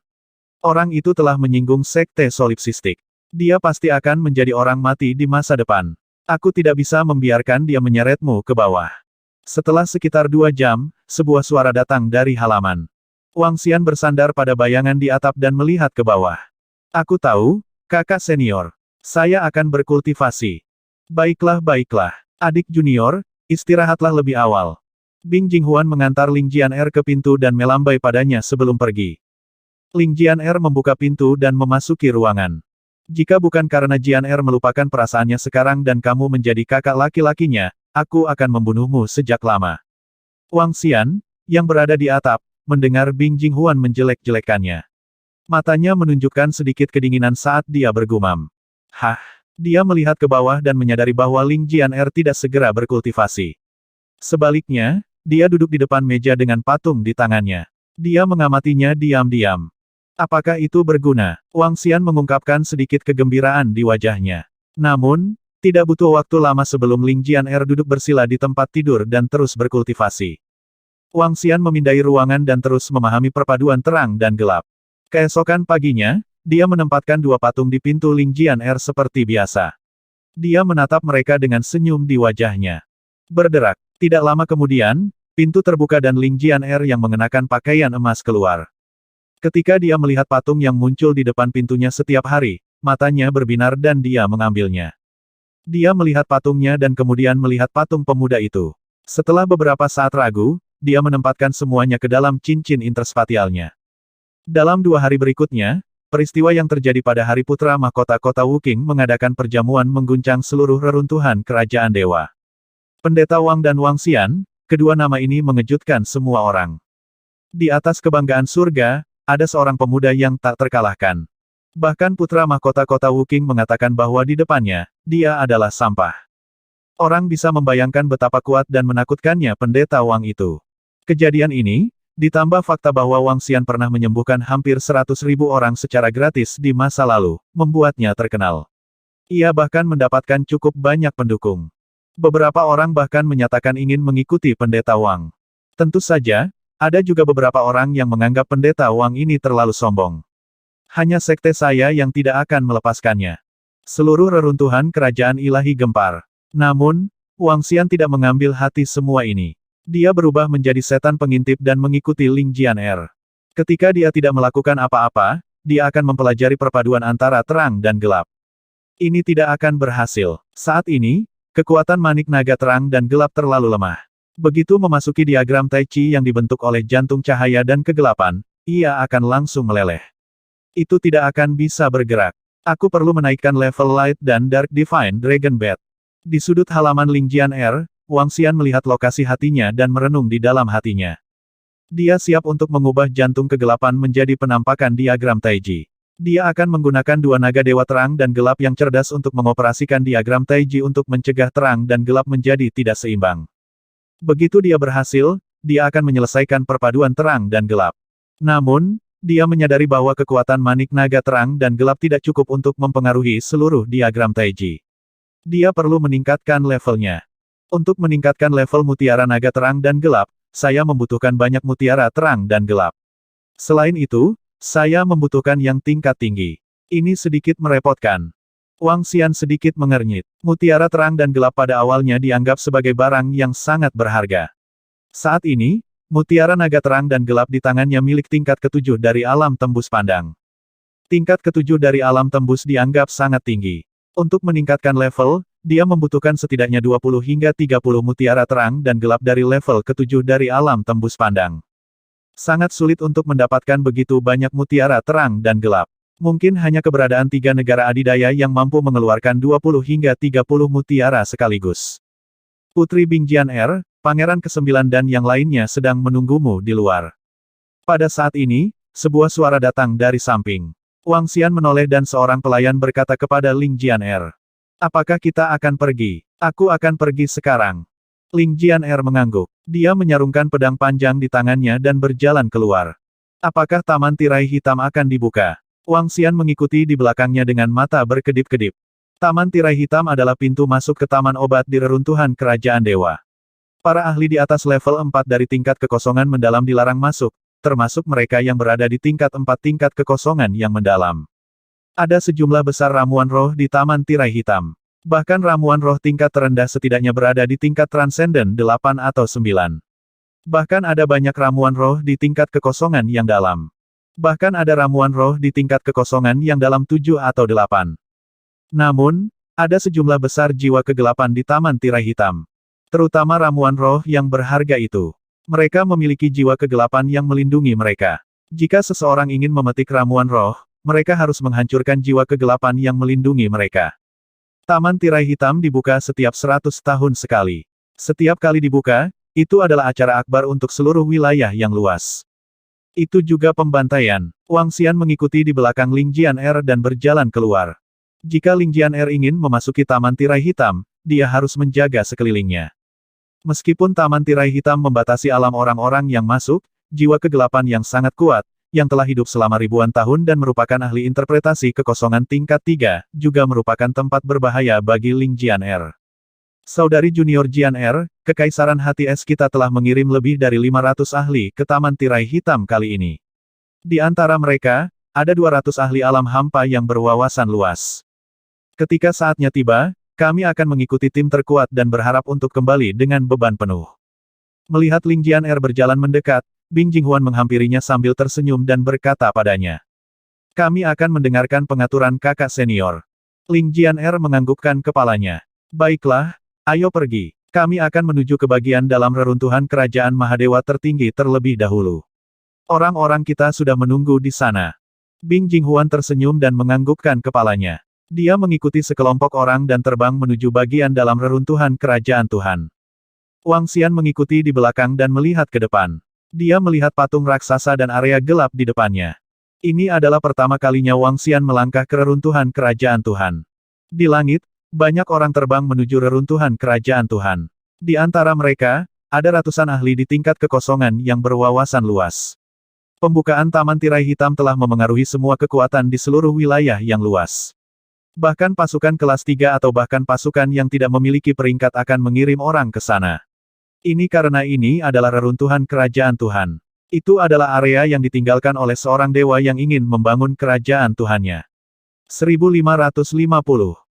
Orang itu telah menyinggung sekte solipsistik. Dia pasti akan menjadi orang mati di masa depan. Aku tidak bisa membiarkan dia menyeretmu ke bawah. Setelah sekitar 2 jam, sebuah suara datang dari halaman. Wang Xian bersandar pada bayangan di atap dan melihat ke bawah. Aku tahu, kakak senior. Saya akan berkultivasi. Baiklah. Adik junior, istirahatlah lebih awal. Bing Jinghuan mengantar Ling Jian'er ke pintu dan melambai padanya sebelum pergi. Ling Jian'er membuka pintu dan memasuki ruangan. Jika bukan karena Jian'er melupakan perasaannya sekarang dan kamu menjadi kakak laki-lakinya, aku akan membunuhmu sejak lama. Wang Xian, yang berada di atap, mendengar Bing Jinghuan menjelek-jelekannya. Matanya menunjukkan sedikit kedinginan saat dia bergumam. Dia melihat ke bawah dan menyadari bahwa Ling Jian'er tidak segera berkultivasi. Sebaliknya, dia duduk di depan meja dengan patung di tangannya. Dia mengamatinya diam-diam. Apakah itu berguna? Wang Xian mengungkapkan sedikit kegembiraan di wajahnya. Namun, tidak butuh waktu lama sebelum Ling Jian'er duduk bersila di tempat tidur dan terus berkultivasi. Wang Xian memindai ruangan dan terus memahami perpaduan terang dan gelap. Keesokan paginya, dia menempatkan 2 patung di pintu Ling Jian'er seperti biasa. Dia menatap mereka dengan senyum di wajahnya. Berderak. Tidak lama kemudian, pintu terbuka dan Ling Jian'er yang mengenakan pakaian emas keluar. Ketika dia melihat patung yang muncul di depan pintunya setiap hari, matanya berbinar dan dia mengambilnya. Dia melihat patungnya dan kemudian melihat patung pemuda itu. Setelah beberapa saat ragu, dia menempatkan semuanya ke dalam cincin interspatialnya. Dalam 2 hari berikutnya, peristiwa yang terjadi pada Hari Putra Mahkota Kota Wuking mengadakan perjamuan mengguncang seluruh reruntuhan kerajaan dewa. Pendeta Wang dan Wang Xian, kedua nama ini mengejutkan semua orang. Di atas kebanggaan surga, ada seorang pemuda yang tak terkalahkan. Bahkan putra mahkota kota Wuking mengatakan bahwa di depannya, dia adalah sampah. Orang bisa membayangkan betapa kuat dan menakutkannya pendeta Wang itu. Kejadian ini, ditambah fakta bahwa Wang Xian pernah menyembuhkan hampir 100.000 orang secara gratis di masa lalu, membuatnya terkenal. Ia bahkan mendapatkan cukup banyak pendukung. Beberapa orang bahkan menyatakan ingin mengikuti pendeta Wang. Tentu saja, ada juga beberapa orang yang menganggap pendeta Wang ini terlalu sombong. Hanya sekte saya yang tidak akan melepaskannya. Seluruh reruntuhan kerajaan ilahi gempar. Namun, Wang Xian tidak mengambil hati semua ini. Dia berubah menjadi setan pengintip dan mengikuti Ling Jianer. Ketika dia tidak melakukan apa-apa, dia akan mempelajari perpaduan antara terang dan gelap. Ini tidak akan berhasil. Saat ini, kekuatan manik naga terang dan gelap terlalu lemah. Begitu memasuki diagram Tai Chi yang dibentuk oleh jantung cahaya dan kegelapan, ia akan langsung meleleh. Itu tidak akan bisa bergerak. Aku perlu menaikkan level Light dan Dark Divine Dragon Bat. Di sudut halaman Ling Jianer, Wang Xian melihat lokasi hatinya dan merenung di dalam hatinya. Dia siap untuk mengubah jantung kegelapan menjadi penampakan diagram Taiji. Dia akan menggunakan dua naga dewa terang dan gelap yang cerdas untuk mengoperasikan diagram Taiji untuk mencegah terang dan gelap menjadi tidak seimbang. Begitu dia berhasil, dia akan menyelesaikan perpaduan terang dan gelap. Namun, dia menyadari bahwa kekuatan manik naga terang dan gelap tidak cukup untuk mempengaruhi seluruh diagram Taiji. Dia perlu meningkatkan levelnya. Untuk meningkatkan level mutiara naga terang dan gelap, saya membutuhkan banyak mutiara terang dan gelap. Selain itu, saya membutuhkan yang tingkat tinggi. Ini sedikit merepotkan. Wang Xian sedikit mengernyit. Mutiara terang dan gelap pada awalnya dianggap sebagai barang yang sangat berharga. Saat ini, mutiara naga terang dan gelap di tangannya milik tingkat ketujuh dari alam tembus pandang. Tingkat ketujuh dari alam tembus dianggap sangat tinggi. Untuk meningkatkan level, dia membutuhkan setidaknya 20 hingga 30 mutiara terang dan gelap dari level ketujuh dari alam tembus pandang. Sangat sulit untuk mendapatkan begitu banyak mutiara terang dan gelap. Mungkin hanya keberadaan 3 negara adidaya yang mampu mengeluarkan 20 hingga 30 mutiara sekaligus. Putri Bing Jianer, Pangeran ke-9 dan yang lainnya sedang menunggumu di luar. Pada saat ini, sebuah suara datang dari samping. Wang Xian menoleh dan seorang pelayan berkata kepada Ling Jianer. Apakah kita akan pergi? Aku akan pergi sekarang. Ling Jianer mengangguk. Dia menyarungkan pedang panjang di tangannya dan berjalan keluar. Apakah taman tirai hitam akan dibuka? Wang Xian mengikuti di belakangnya dengan mata berkedip-kedip. Taman tirai hitam adalah pintu masuk ke taman obat di reruntuhan kerajaan dewa. Para ahli di atas level 4 dari tingkat kekosongan mendalam dilarang masuk, termasuk mereka yang berada di tingkat 4 tingkat kekosongan yang mendalam. Ada sejumlah besar ramuan roh di taman tirai hitam. Bahkan ramuan roh tingkat terendah setidaknya berada di tingkat transenden 8 atau 9. Bahkan ada banyak ramuan roh di tingkat kekosongan yang dalam. Bahkan ada ramuan roh di tingkat kekosongan yang dalam 7 atau 8. Namun, ada sejumlah besar jiwa kegelapan di taman tirai hitam. Terutama ramuan roh yang berharga itu. Mereka memiliki jiwa kegelapan yang melindungi mereka. Jika seseorang ingin memetik ramuan roh, mereka harus menghancurkan jiwa kegelapan yang melindungi mereka. Taman tirai hitam dibuka setiap 100 tahun sekali. Setiap kali dibuka, itu adalah acara akbar untuk seluruh wilayah yang luas. Itu juga pembantaian. Wang Xian mengikuti di belakang Ling Jianer dan berjalan keluar. Jika Ling Jianer ingin memasuki taman tirai hitam, dia harus menjaga sekelilingnya. Meskipun taman tirai hitam membatasi alam orang-orang yang masuk, jiwa kegelapan yang sangat kuat, yang telah hidup selama ribuan tahun dan merupakan ahli interpretasi kekosongan tingkat 3, juga merupakan tempat berbahaya bagi Ling Jianer. Saudari junior Jianer, Kekaisaran Hati Es kita telah mengirim lebih dari 500 ahli ke taman tirai hitam kali ini. Di antara mereka, ada 200 ahli alam hampa yang berwawasan luas. Ketika saatnya tiba, kami akan mengikuti tim terkuat dan berharap untuk kembali dengan beban penuh. Melihat Ling Jianer berjalan mendekat, Bing Jinghuan menghampirinya sambil tersenyum dan berkata padanya. Kami akan mendengarkan pengaturan kakak senior. Ling Jianer menganggukkan kepalanya. Baiklah, ayo pergi. Kami akan menuju ke bagian dalam reruntuhan kerajaan Mahadewa tertinggi terlebih dahulu. Orang-orang kita sudah menunggu di sana. Bing Jinghuan tersenyum dan menganggukkan kepalanya. Dia mengikuti sekelompok orang dan terbang menuju bagian dalam reruntuhan kerajaan Tuhan. Wang Xian mengikuti di belakang dan melihat ke depan. Dia melihat patung raksasa dan area gelap di depannya. Ini adalah pertama kalinya Wang Xian melangkah ke reruntuhan kerajaan Tuhan. Di langit, banyak orang terbang menuju reruntuhan kerajaan Tuhan. Di antara mereka, ada ratusan ahli di tingkat kekosongan yang berwawasan luas. Pembukaan Taman Tirai Hitam telah memengaruhi semua kekuatan di seluruh wilayah yang luas. Bahkan pasukan kelas 3 atau bahkan pasukan yang tidak memiliki peringkat akan mengirim orang ke sana. Ini karena ini adalah reruntuhan kerajaan Tuhan. Itu adalah area yang ditinggalkan oleh seorang dewa yang ingin membangun kerajaan Tuhannya. 1550